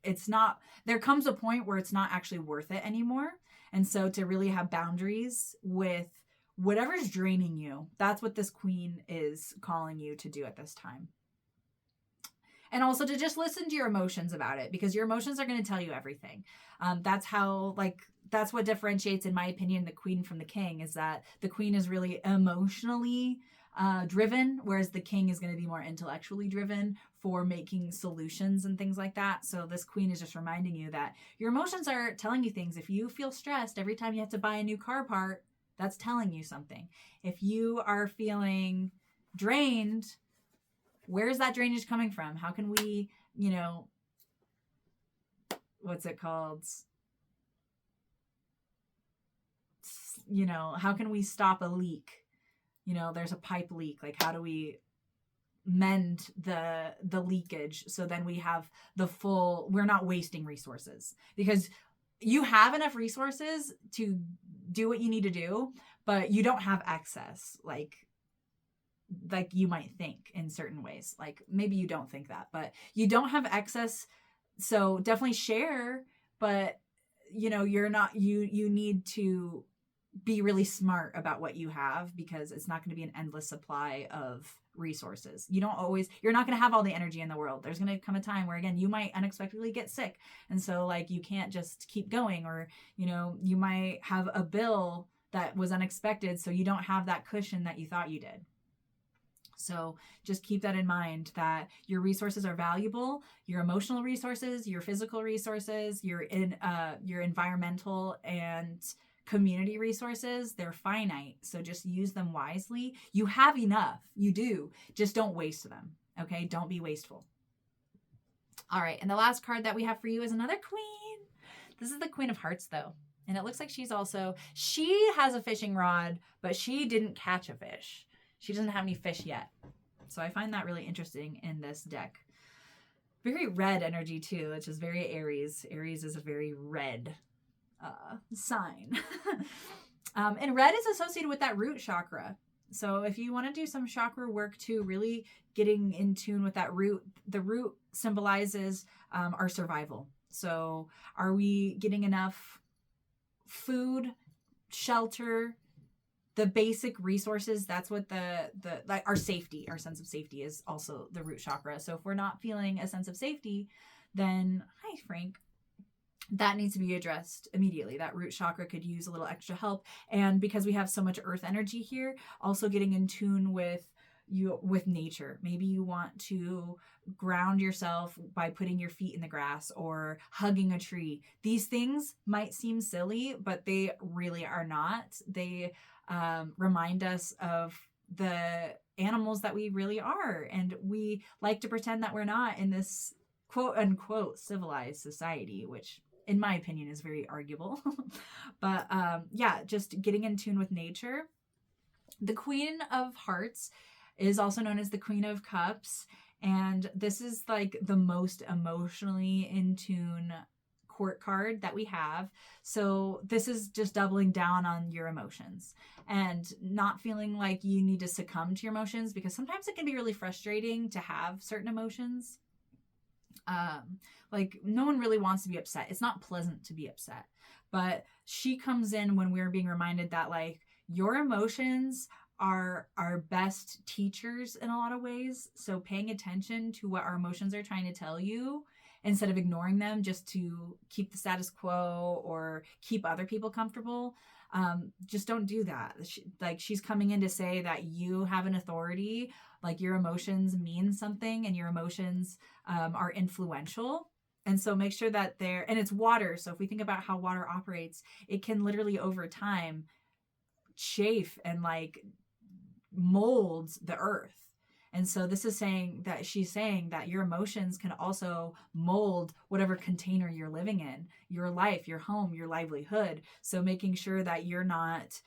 It's not, there comes a point where it's not actually worth it anymore. And so to really have boundaries with whatever's draining you, that's what this queen is calling you to do at this time. And also to just listen to your emotions about it, because your emotions are going to tell you everything. That's what differentiates, in my opinion, the queen from the king, is that the queen is really emotionally driven, whereas the king is going to be more intellectually driven for making solutions and things like that. So this queen is just reminding you that your emotions are telling you things. If you feel stressed every time you have to buy a new car part, that's telling you something. If you are feeling drained, where's that drainage coming from? How can we, what's it called? How can we stop a leak? There's a pipe leak. Like, how do we mend the leakage so then we have we're not wasting resources? Because you have enough resources to do what you need to do, but you don't have excess like you might think in certain ways. Like maybe you don't think that, but you don't have excess. So definitely share, but you're not, you need to be really smart about what you have, because it's not going to be an endless supply of resources. You're not going to have all the energy in the world. There's going to come a time where, again, you might unexpectedly get sick. And so like, you can't just keep going, or, you might have a bill that was unexpected. So you don't have that cushion that you thought you did. So just keep that in mind, that your resources are valuable. Your emotional resources, your physical resources, your environmental and community resources, they're finite. So just use them wisely. You have enough. You do. Just don't waste them. Okay? Don't be wasteful. All right. And the last card that we have for you is another queen. This is the Queen of Hearts, though. And it looks like she has a fishing rod, but she didn't catch a fish. She doesn't have any fish yet. So I find that really interesting in this deck. Very red energy too, which is very Aries. Aries is a very red sign. And red is associated with that root chakra. So if you want to do some chakra work too, really getting in tune with that root, the root symbolizes our survival. So are we getting enough food, shelter, the basic resources? That's what our safety, our sense of safety is also the root chakra. So if we're not feeling a sense of safety, then, hi Frank, that needs to be addressed immediately. That root chakra could use a little extra help. And because we have so much earth energy here, also getting in tune with nature. Maybe you want to ground yourself by putting your feet in the grass or hugging a tree. These things might seem silly, but they really are not. They remind us of the animals that we really are. And we like to pretend that we're not in this quote unquote civilized society, which in my opinion is very arguable. But just getting in tune with nature. The Queen of Hearts is also known as the Queen of Cups. And this is like the most emotionally in tune court card that we have. So this is just doubling down on your emotions and not feeling like you need to succumb to your emotions, because sometimes it can be really frustrating to have certain emotions. Like no one really wants to be upset. It's not pleasant to be upset, but she comes in when we're being reminded that like your emotions are our best teachers in a lot of ways. So paying attention to what our emotions are trying to tell you, instead of ignoring them just to keep the status quo or keep other people comfortable, just don't do that. She's coming in to say that you have an authority, like your emotions mean something and your emotions are influential. And so make sure that and it's water. So if we think about how water operates, it can literally over time chafe and like molds the earth. And so this is saying that she's saying that your emotions can also mold whatever container you're living in, your life, your home, your livelihood. So making sure that you're not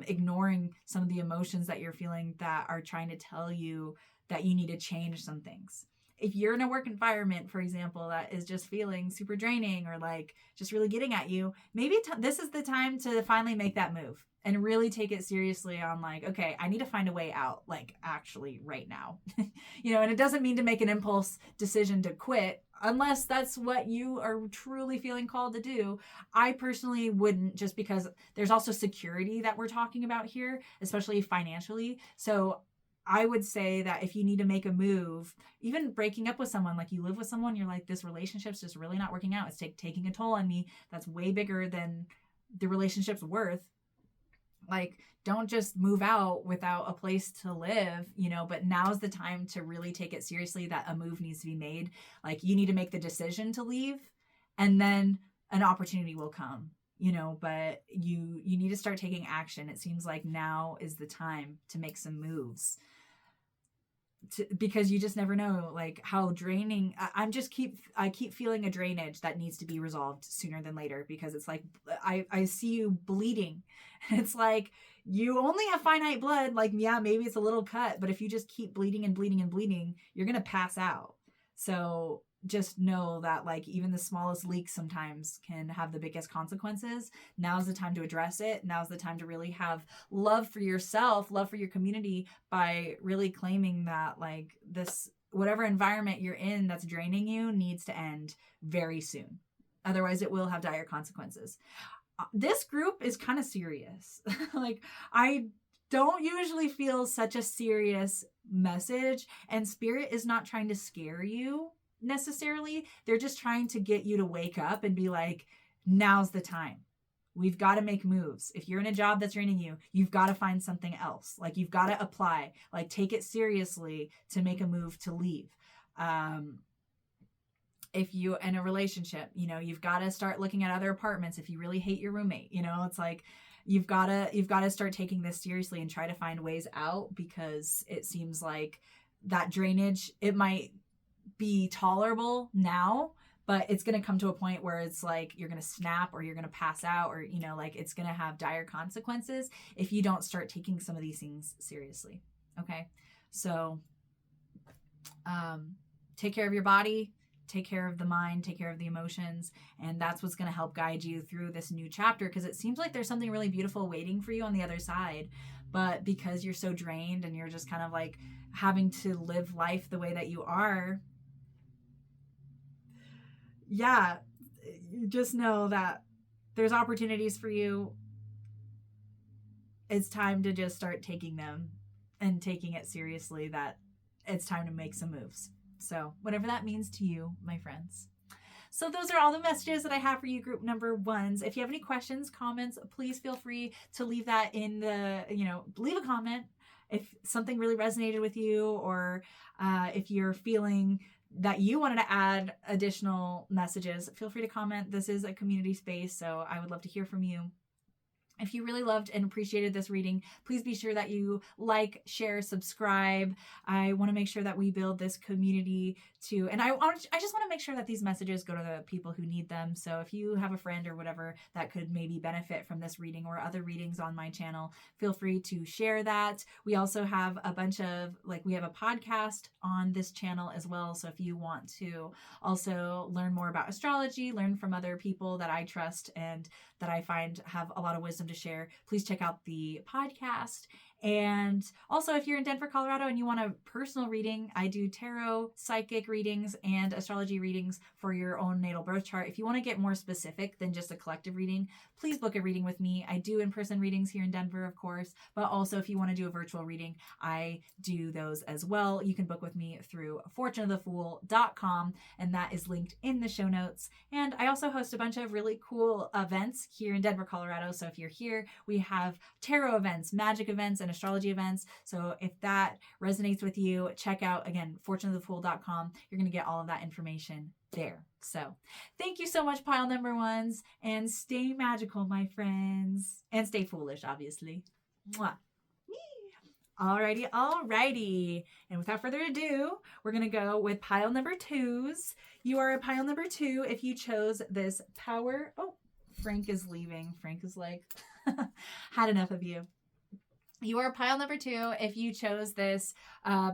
ignoring some of the emotions that you're feeling that are trying to tell you that you need to change some things. If you're in a work environment, for example, that is just feeling super draining or like just really getting at you, maybe this is the time to finally make that move and really take it seriously on like, okay, I need to find a way out, like actually right now. And it doesn't mean to make an impulse decision to quit unless that's what you are truly feeling called to do. I personally wouldn't, just because there's also security that we're talking about here, especially financially. So I would say that if you need to make a move, even breaking up with someone, like you live with someone, you're like, this relationship's just really not working out. It's taking a toll on me. That's way bigger than the relationship's worth. Like, don't just move out without a place to live, but now's the time to really take it seriously that a move needs to be made. Like, you need to make the decision to leave, and then an opportunity will come, but you need to start taking action. It seems like now is the time to make some moves. Because you just never know like how draining I keep feeling a drainage that needs to be resolved sooner than later, because it's like I see you bleeding. It's like you only have finite blood. Like, yeah, maybe it's a little cut, but if you just keep bleeding and bleeding and bleeding, you're gonna pass out. So just know that like even the smallest leaks sometimes can have the biggest consequences. Now's the time to address it. Now's the time to really have love for yourself, love for your community, by really claiming that like this, whatever environment you're in that's draining you, needs to end very soon. Otherwise it will have dire consequences. This group is kind of serious. Like, I don't usually feel such a serious message, and Spirit is not trying to scare you necessarily. They're just trying to get you to wake up and be like, now's the time. We've got to make moves. If you're in a job that's draining you, you've got to find something else. Like, you've got to apply, like take it seriously to make a move to leave. If you in a relationship, you've got to start looking at other apartments. If you really hate your roommate, it's like, you've got to start taking this seriously and try to find ways out, because it seems like that drainage, it might be tolerable now, but it's going to come to a point where it's like you're going to snap or you're going to pass out, or like it's going to have dire consequences if you don't start taking some of these things seriously. Okay, so take care of your body, take care of the mind, take care of the emotions, and that's what's going to help guide you through this new chapter, because it seems like there's something really beautiful waiting for you on the other side. But because you're so drained and you're just kind of like having to live life the way that you are, yeah, just know that there's opportunities for you. It's time to just start taking them and taking it seriously, that it's time to make some moves. So whatever that means to you, my friends. So those are all the messages that I have for you, group number ones. If you have any questions, comments, please feel free to leave that in the, leave a comment if something really resonated with you, or if you're feeling that you wanted to add additional messages, feel free to comment. This is a community space, so I would love to hear from you. If you really loved and appreciated this reading, please be sure that you like, share, subscribe. I want to make sure that we build this community too. And I just want to make sure that these messages go to the people who need them. So if you have a friend or whatever that could maybe benefit from this reading or other readings on my channel, feel free to share that. We also have a bunch of, we have a podcast on this channel as well. So if you want to also learn more about astrology, learn from other people that I trust and that I find have a lot of wisdom to share, please check out the podcast. And also, if you're in Denver, Colorado, and you want a personal reading, I do tarot, psychic readings, and astrology readings for your own natal birth chart. If you want to get more specific than just a collective reading, please book a reading with me. I do in-person readings here in Denver, of course, but also if you want to do a virtual reading, I do those as well. You can book with me through fortuneofthefool.com, and that is linked in the show notes. And I also host a bunch of really cool events here in Denver, Colorado. So if you're here, we have tarot events, magic events, and astrology events. So if that resonates with you, check out, again, fortuneofthefool.com. You're going to get all of that information there. So thank you so much, pile number ones, and stay magical, my friends, and stay foolish, obviously. Mwah. Alrighty, alrighty. And without further ado, we're going to go with pile number 2s. You are a pile number 2 if you chose this power. Oh, Frank is leaving. Frank is like, had enough of you. You are pile number 2 if you chose this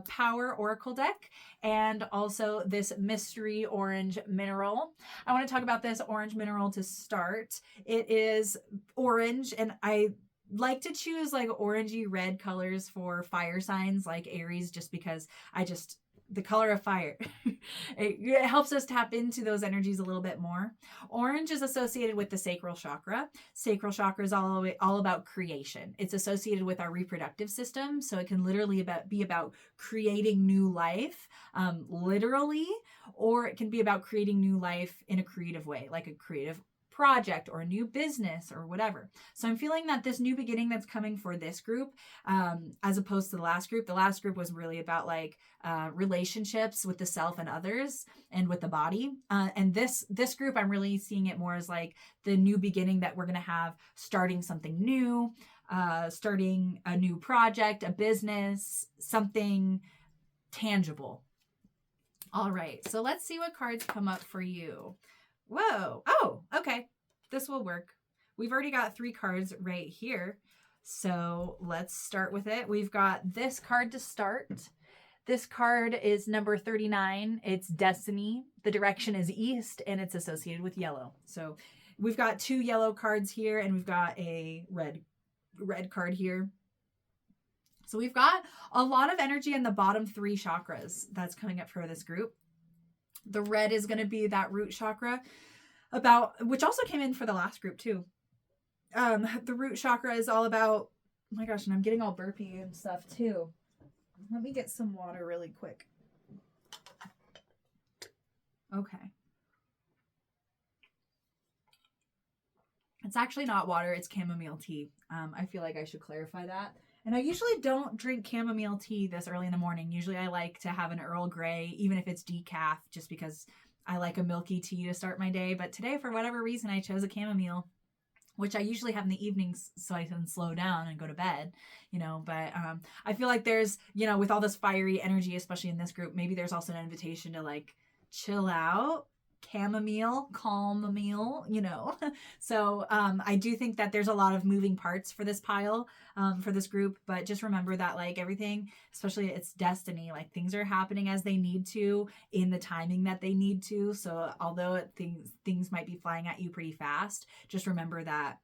Power Oracle deck and also this Mystery Orange Mineral. I want to talk about this orange mineral to start. It is orange, and I like to choose like orangey red colors for fire signs like Aries, just because the color of fire. it helps us tap into those energies a little bit more. Orange is associated with the sacral chakra. Sacral chakra is all about creation. It's associated with our reproductive system. So it can literally be about creating new life, literally, or it can be about creating new life in a creative way, like a creative project or a new business or whatever. So I'm feeling that this new beginning that's coming for this group, as opposed to the last group was really about like relationships with the self and others and with the body. And this group, I'm really seeing it more as like the new beginning that we're going to have, starting something new, starting a new project, a business, something tangible. All right. So let's see what cards come up for you. Whoa. Oh, okay. This will work. We've already got 3 cards right here. So let's start with it. We've got this card to start. This card is number 39. It's Destiny. The direction is east, and it's associated with yellow. So we've got 2 yellow cards here, and we've got a red card here. So we've got a lot of energy in the bottom 3 chakras that's coming up for this group. The red is going to be that root chakra, which also came in for the last group too. The root chakra is all about, oh my gosh, and I'm getting all burpy and stuff too. Let me get some water really quick. Okay. It's actually not water, it's chamomile tea. I feel like I should clarify that. And I usually don't drink chamomile tea this early in the morning. Usually I like to have an Earl Grey, even if it's decaf, just because I like a milky tea to start my day. But today, for whatever reason, I chose a chamomile, which I usually have in the evenings so I can slow down and go to bed, But I feel like there's, with all this fiery energy, especially in this group, maybe there's also an invitation to like chill out. Chamomile, So I do think that there's a lot of moving parts for this pile, for this group, but just remember that like everything, especially it's destiny, like things are happening as they need to in the timing that they need to. So although things might be flying at you pretty fast, just remember that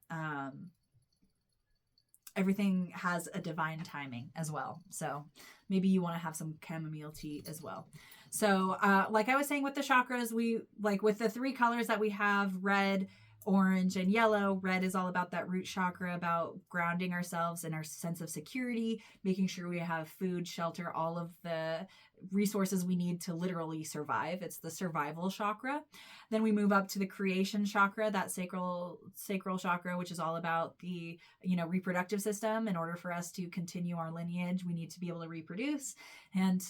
everything has a divine timing as well. So maybe you want to have some chamomile tea as well. So like I was saying with the chakras, we like with the 3 colors that we have, red, orange, and yellow. Red is all about that root chakra, about grounding ourselves and our sense of security, making sure we have food, shelter, all of the resources we need to literally survive. It's the survival chakra. Then we move up to the creation chakra, that sacral chakra, which is all about the, reproductive system. In order for us to continue our lineage, we need to be able to reproduce. And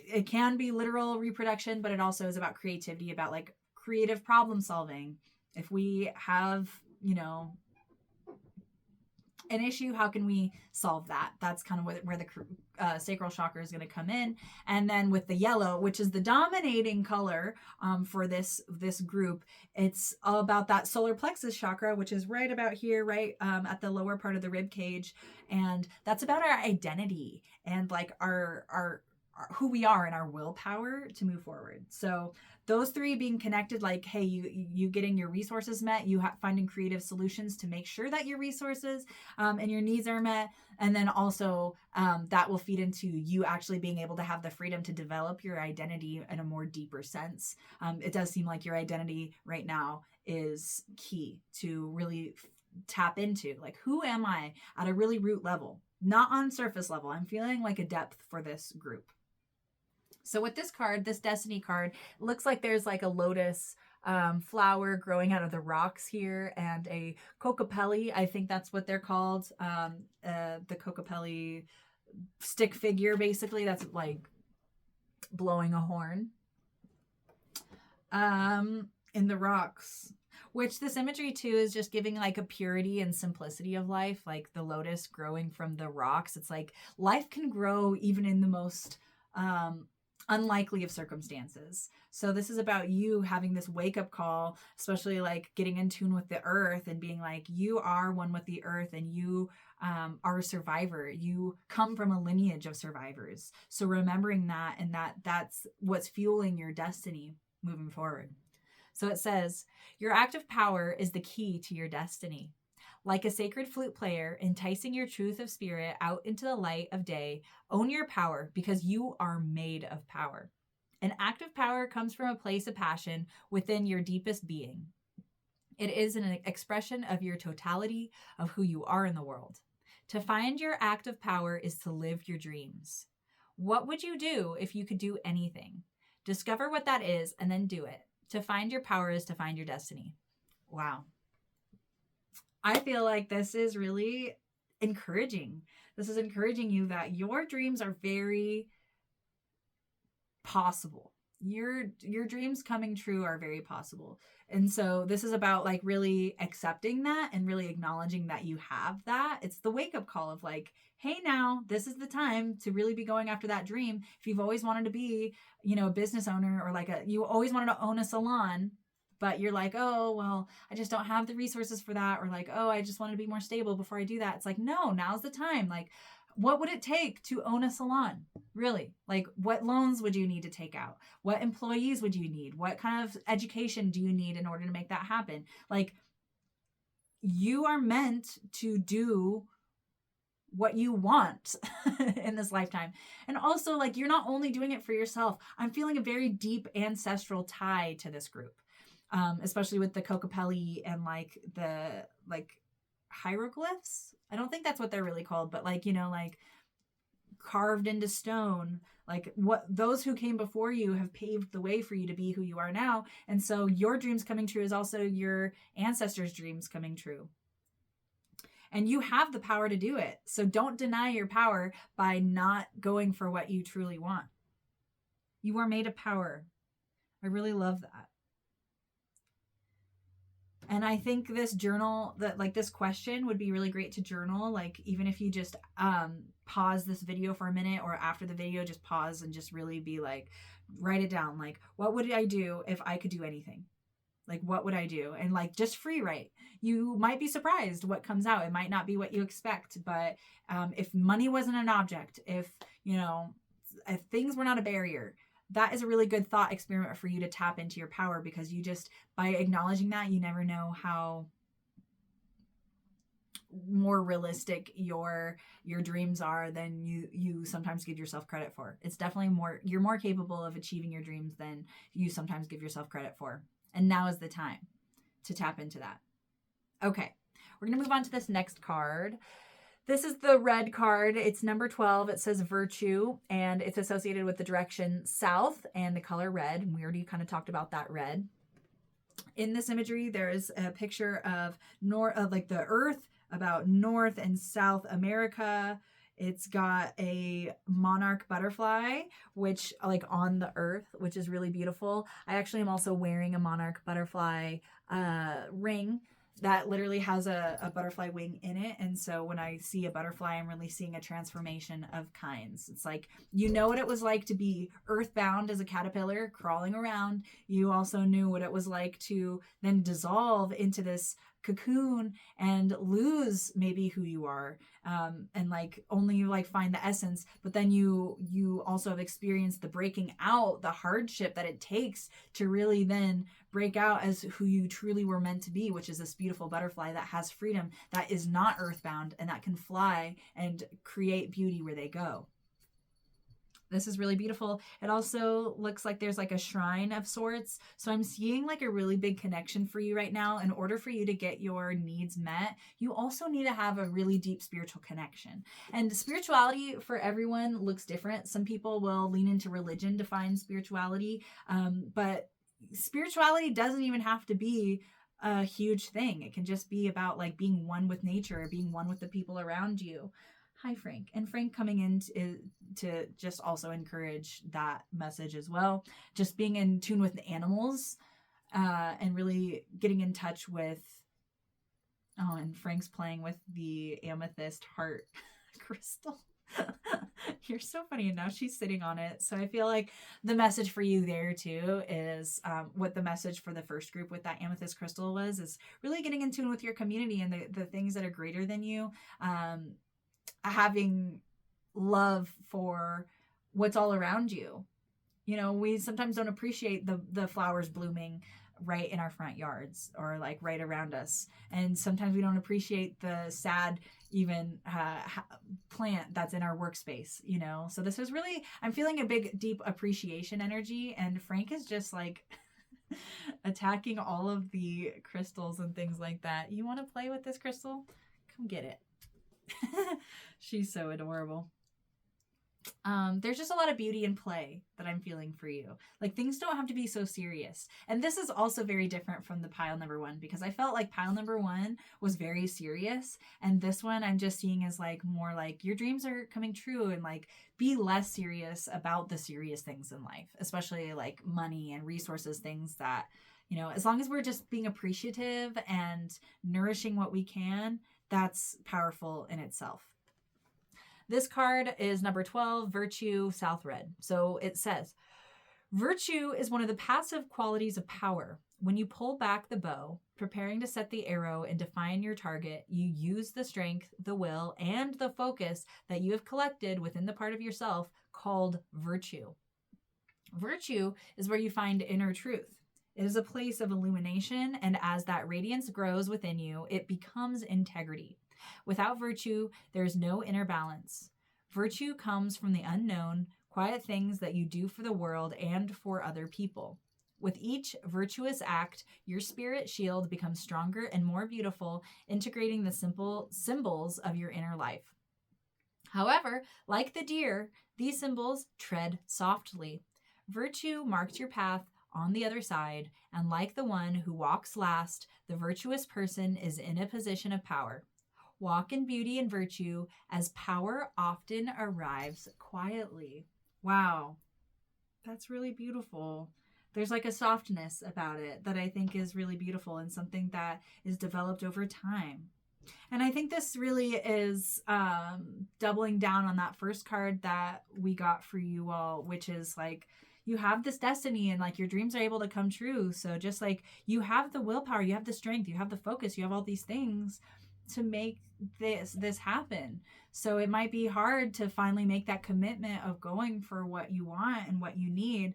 it can be literal reproduction, but it also is about creativity, about like creative problem solving. If we have, an issue, how can we solve that? That's kind of where the sacral chakra is going to come in. And then with the yellow, which is the dominating color for this group, it's all about that solar plexus chakra, which is right about here, right at the lower part of the rib cage. And that's about our identity and like our who we are and our willpower to move forward. So those 3 being connected, like, hey, you getting your resources met, you finding creative solutions to make sure that your resources and your needs are met. And then also that will feed into you actually being able to have the freedom to develop your identity in a more deeper sense. It does seem like your identity right now is key to really tap into, like, who am I at a really root level, not on surface level. I'm feeling like a depth for this group. So with this card, this Destiny card, it looks like there's like a lotus flower growing out of the rocks here, and a cocopelli, I think that's what they're called, the cocopelli stick figure, basically, that's like blowing a horn in the rocks. Which this imagery too is just giving like a purity and simplicity of life, like the lotus growing from the rocks. It's like life can grow even in the most unlikely of circumstances. So this is about you having this wake up call, especially like getting in tune with the earth and being like, you are one with the earth and you are a survivor. You come from a lineage of survivors. So remembering that, and that's what's fueling your destiny moving forward. So it says, your active power is the key to your destiny. Like a sacred flute player, enticing your truth of spirit out into the light of day, own your power because you are made of power. An active power comes from a place of passion within your deepest being. It is an expression of your totality of who you are in the world. To find your active power is to live your dreams. What would you do if you could do anything? Discover what that is and then do it. To find your power is to find your destiny. Wow. I feel like this is really encouraging. This is encouraging you that your dreams are very possible. Your dreams coming true are very possible. And so this is about like really accepting that and really acknowledging that you have that. It's the wake up call of like, hey, now this is the time to really be going after that dream. If you've always wanted to be, a business owner, or like you always wanted to own a salon, but you're like, oh, well, I just don't have the resources for that. Or like, oh, I just want to be more stable before I do that. It's like, no, now's the time. Like, what would it take to own a salon? Really? Like, what loans would you need to take out? What employees would you need? What kind of education do you need in order to make that happen? Like, you are meant to do what you want in this lifetime. And also, like, you're not only doing it for yourself. I'm feeling a very deep ancestral tie to this group, especially with the Kokopelli and like the hieroglyphs. I don't think that's what they're really called, but like, like carved into stone, like what those who came before you have paved the way for you to be who you are now. And so your dreams coming true is also your ancestors' dreams coming true. And you have the power to do it. So don't deny your power by not going for what you truly want. You are made of power. I really love that. And I think this journal, that like this question would be really great to journal. Like, even if you just pause this video for a minute, or after the video, just pause and just really be like, write it down. Like, what would I do if I could do anything? Like, what would I do? And like, just free write. You might be surprised what comes out. It might not be what you expect, but if money wasn't an object, if things were not a barrier, that is a really good thought experiment for you to tap into your power, because you just, by acknowledging that, you never know how more realistic your dreams are than you sometimes give yourself credit for. It's definitely you're more capable of achieving your dreams than you sometimes give yourself credit for. And now is the time to tap into that. Okay, we're going to move on to this next card. This is the red card. It's number 12. It says virtue, and it's associated with the direction south and the color red. And we already kind of talked about that red. In this imagery, there's a picture of like the earth, about North and South America. It's got a monarch butterfly, which like on the earth, which is really beautiful. I actually am also wearing a monarch butterfly ring that literally has a butterfly wing in it. And so when I see a butterfly, I'm really seeing a transformation of kinds. It's like, you know what it was like to be earthbound as a caterpillar crawling around. You also knew what it was like to then dissolve into this cocoon and lose maybe who you are, and like only like find the essence. But then you also have experienced the breaking out, the hardship that it takes to really then break out as who you truly were meant to be, which is this beautiful butterfly that has freedom, that is not earthbound, and that can fly and create beauty where they go. This is really beautiful. It also looks like there's like a shrine of sorts. So I'm seeing like a really big connection for you right now. In order for you to get your needs met, you also need to have a really deep spiritual connection. And spirituality for everyone looks different. Some people will lean into religion to find spirituality, but spirituality doesn't even have to be a huge thing. It can just be about like being one with nature, or being one with the people around you. Hi, Frank. And Frank coming in to just also encourage that message as well. Just being in tune with the animals and really getting in touch with, oh, and Frank's playing with the amethyst heart crystal. You're so funny. And now she's sitting on it. So I feel like the message for you there too is what the message for the first group with that amethyst crystal was, is really getting in tune with your community and the things that are greater than you. Having love for what's all around you. You know, we sometimes don't appreciate the flowers blooming right in our front yards or like right around us. And sometimes we don't appreciate the sad, even plant that's in our workspace, you know? So this is really, I'm feeling a big, deep appreciation energy. And Frank is just like attacking all of the crystals and things like that. You want to play with this crystal? Come get it. She's so adorable. There's just a lot of beauty and play that I'm feeling for you. Like, things don't have to be so serious. And this is also very different from the pile number 1, because I felt like pile number 1 was very serious. And this one I'm just seeing as like more like your dreams are coming true, and like be less serious about the serious things in life, especially like money and resources, things that, you know, as long as we're just being appreciative and nourishing what we can, that's powerful in itself. This card is number 12, Virtue, South Red. So it says, virtue is one of the passive qualities of power. When you pull back the bow, preparing to set the arrow and define your target, you use the strength, the will, and the focus that you have collected within the part of yourself called virtue. Virtue is where you find inner truth. It is a place of illumination, and as that radiance grows within you, it becomes integrity. Without virtue, there is no inner balance. Virtue comes from the unknown, quiet things that you do for the world and for other people. With each virtuous act, your spirit shield becomes stronger and more beautiful, integrating the simple symbols of your inner life. However, like the deer, these symbols tread softly. Virtue marks your path on the other side, and like the one who walks last, the virtuous person is in a position of power. Walk in beauty and virtue, as power often arrives quietly. Wow, that's really beautiful. There's like a softness about it that I think is really beautiful, and something that is developed over time. And I think this really is doubling down on that first card that we got for you all, which is like, you have this destiny and like your dreams are able to come true. So just like you have the willpower, you have the strength, you have the focus, you have all these things to make this happen. So it might be hard to finally make that commitment of going for what you want and what you need.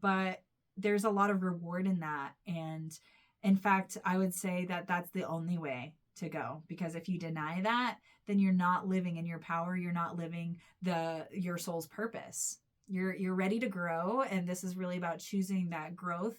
But there's a lot of reward in that. And in fact, I would say that that's the only way to go, because if you deny that, then you're not living in your power. You're not living your soul's purpose. You're ready to grow. And this is really about choosing that growth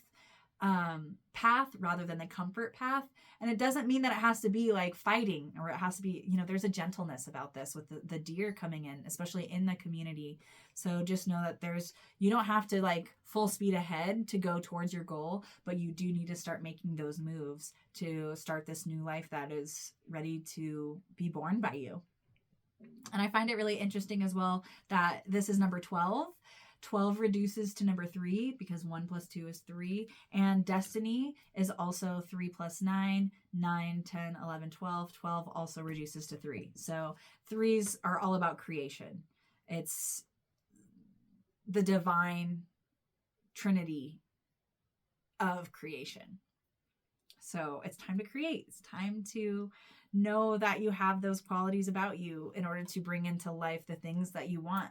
path rather than the comfort path. And it doesn't mean that it has to be like fighting, or it has to be, you know, there's a gentleness about this with the deer coming in, especially in the community. So just know that you don't have to like full speed ahead to go towards your goal, but you do need to start making those moves to start this new life that is ready to be born by you. And I find it really interesting as well that this is number 12. 12 reduces to number 3 because 1 plus 2 is 3. And destiny is also 3 plus 9, 9, 10, 11, 12. 12 also reduces to 3. So 3s are all about creation. It's the divine trinity of creation. So it's time to create. It's time to know that you have those qualities about you in order to bring into life the things that you want.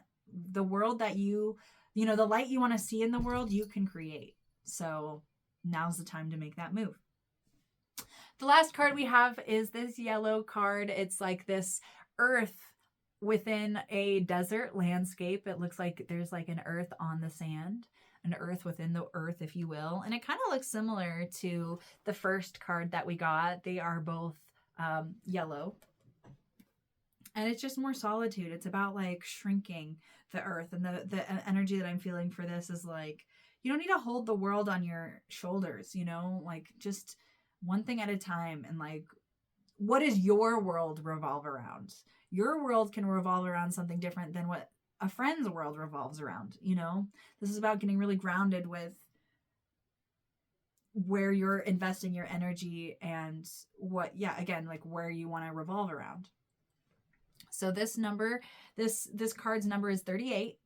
The world that the light you want to see in the world, you can create. So now's the time to make that move. The last card we have is this yellow card. It's like this earth within a desert landscape. It looks like there's like an earth on the sand, an earth within the earth, if you will. And it kind of looks similar to the first card that we got. They are both yellow. And it's just more solitude. It's about like shrinking the earth. And the energy that I'm feeling for this is like, you don't need to hold the world on your shoulders, like just one thing at a time. And like, what does your world revolve around? Your world can revolve around something different than what a friend's world revolves around. This is about getting really grounded with where you're investing your energy and what, again, like where you want to revolve around. So this number, this card's number is 38,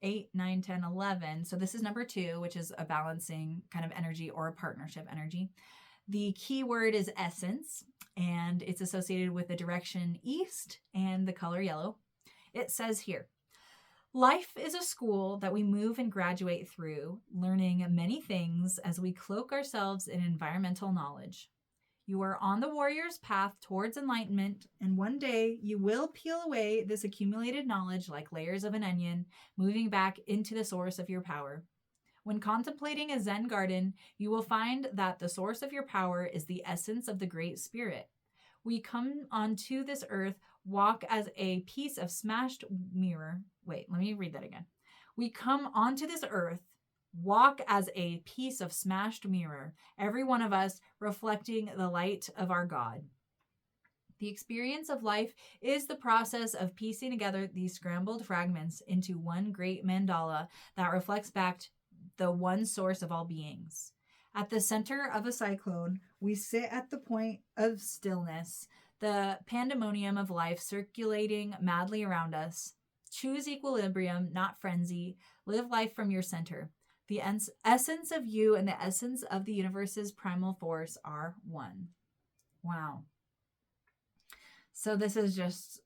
8, 9, 10, 11. So this is number 2, which is a balancing kind of energy or a partnership energy. The key word is essence, and it's associated with the direction east and the color yellow. It says here, life is a school that we move and graduate through, learning many things as we cloak ourselves in environmental knowledge. You are on the warrior's path towards enlightenment, and one day you will peel away this accumulated knowledge like layers of an onion, moving back into the source of your power. When contemplating a Zen garden, you will find that the source of your power is the essence of the Great Spirit. We come onto this earth, walk as a piece of smashed mirror. Wait, let me read that again. We come onto this earth, walk as a piece of smashed mirror, every one of us reflecting the light of our God. The experience of life is the process of piecing together these scrambled fragments into one great mandala that reflects back the one source of all beings. At the center of a cyclone, we sit at the point of stillness, the pandemonium of life circulating madly around us. Choose equilibrium, not frenzy. Live life from your center. The essence of you and the essence of the universe's primal force are one. Wow. So this is just,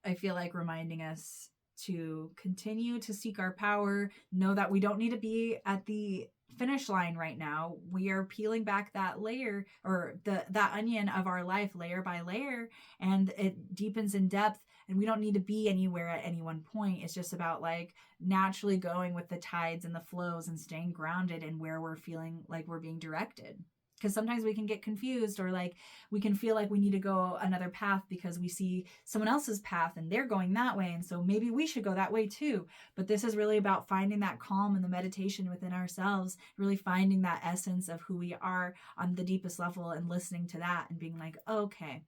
I feel like, reminding us to continue to seek our power, know that we don't need to be at the finish line right now. We are peeling back that layer, or that onion of our life layer by layer, and it deepens in depth, and we don't need to be anywhere at any one point. It's just about like naturally going with the tides and the flows and staying grounded in where we're feeling like we're being directed. Because sometimes we can get confused, or like we can feel like we need to go another path because we see someone else's path and they're going that way. And so maybe we should go that way too. But this is really about finding that calm and the meditation within ourselves, really finding that essence of who we are on the deepest level and listening to that and being like, okay,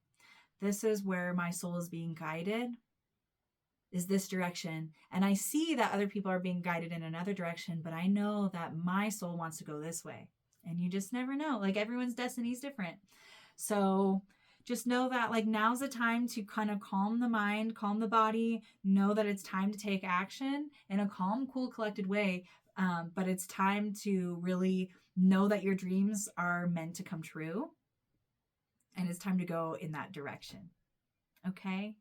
this is where my soul is being guided, is this direction. And I see that other people are being guided in another direction, but I know that my soul wants to go this way. And you just never know. Like everyone's destiny is different. So just know that like now's the time to kind of calm the mind, calm the body, know that it's time to take action in a calm, cool, collected way. But it's time to really know that your dreams are meant to come true. And it's time to go in that direction. Okay?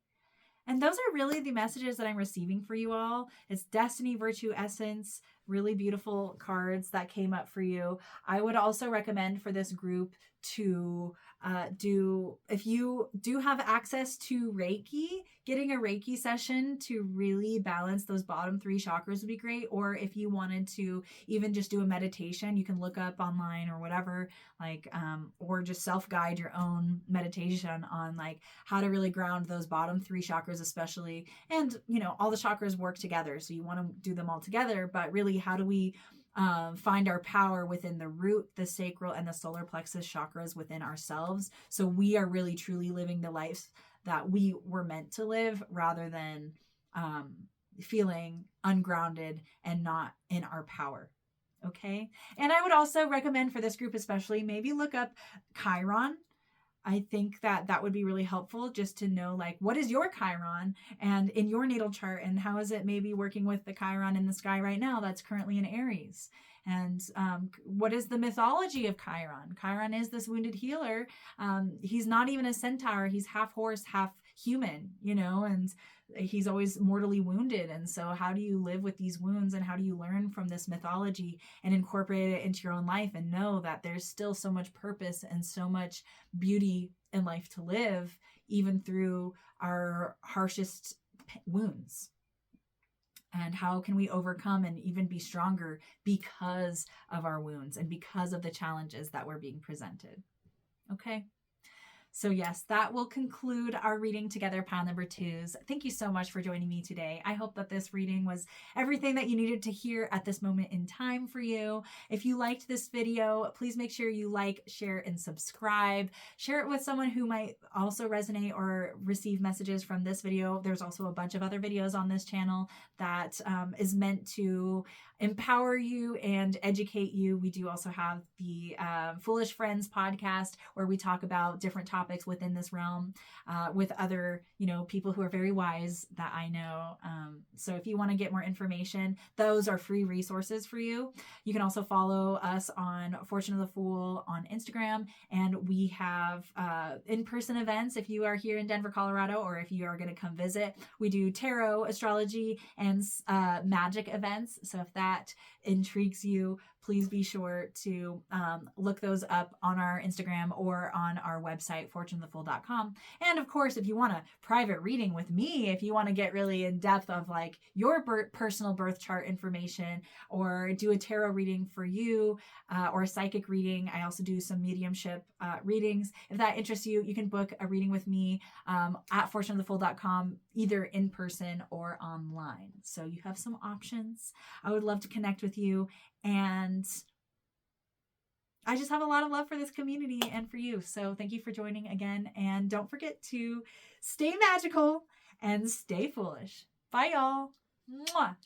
And those are really the messages that I'm receiving for you all. It's Destiny, Virtue, Essence, really beautiful cards that came up for you. I would also recommend for this group to if you do have access to Reiki, getting a Reiki session to really balance those bottom 3 chakras would be great. Or if you wanted to even just do a meditation, you can look up online or whatever, like, or just self-guide your own meditation on like how to really ground those bottom 3 chakras, especially. And, you know, all the chakras work together. So you want to do them all together, but really how do we find our power within the root, the sacral, and the solar plexus chakras within ourselves. So we are really truly living the life that we were meant to live, rather than feeling ungrounded and not in our power. Okay. And I would also recommend for this group, especially, maybe look up Chiron. I think that that would be really helpful, just to know like what is your Chiron and in your natal chart, and how is it maybe working with the Chiron in the sky right now that's currently in Aries. And what is the mythology of Chiron? Chiron is this wounded healer. He's not even a centaur. He's half horse, half human, you know, and he's always mortally wounded. And so how do you live with these wounds, and how do you learn from this mythology and incorporate it into your own life and know that there's still so much purpose and so much beauty in life to live, even through our harshest wounds? And how can we overcome and even be stronger because of our wounds and because of the challenges that were being presented? Okay. So yes, that will conclude our reading together, pile number 2s. Thank you so much for joining me today. I hope that this reading was everything that you needed to hear at this moment in time for you. If you liked this video, please make sure you like, share, and subscribe. Share it with someone who might also resonate or receive messages from this video. There's also a bunch of other videos on this channel that is meant to empower you and educate you. We do also have the Foolish Friends podcast, where we talk about different topics within this realm with other, people who are very wise that I know. So if you want to get more information, those are free resources for you. You can also follow us on Fortune of the Fool on Instagram, and we have in-person events if you are here in Denver, Colorado, or if you are going to come visit. We do tarot, astrology, and magic events. So if that intrigues you, please be sure to look those up on our Instagram or on our website, fortuneofthefool.com. And of course, if you want a private reading with me, if you want to get really in depth of like your personal birth chart information, or do a tarot reading for you, or a psychic reading, I also do some mediumship readings. If that interests you, you can book a reading with me at fortuneofthefool.com, either in person or online. So you have some options. I would love to connect with you, and I just have a lot of love for this community and for you. So thank you for joining again, and don't forget to stay magical and stay foolish. Bye, y'all. Mwah.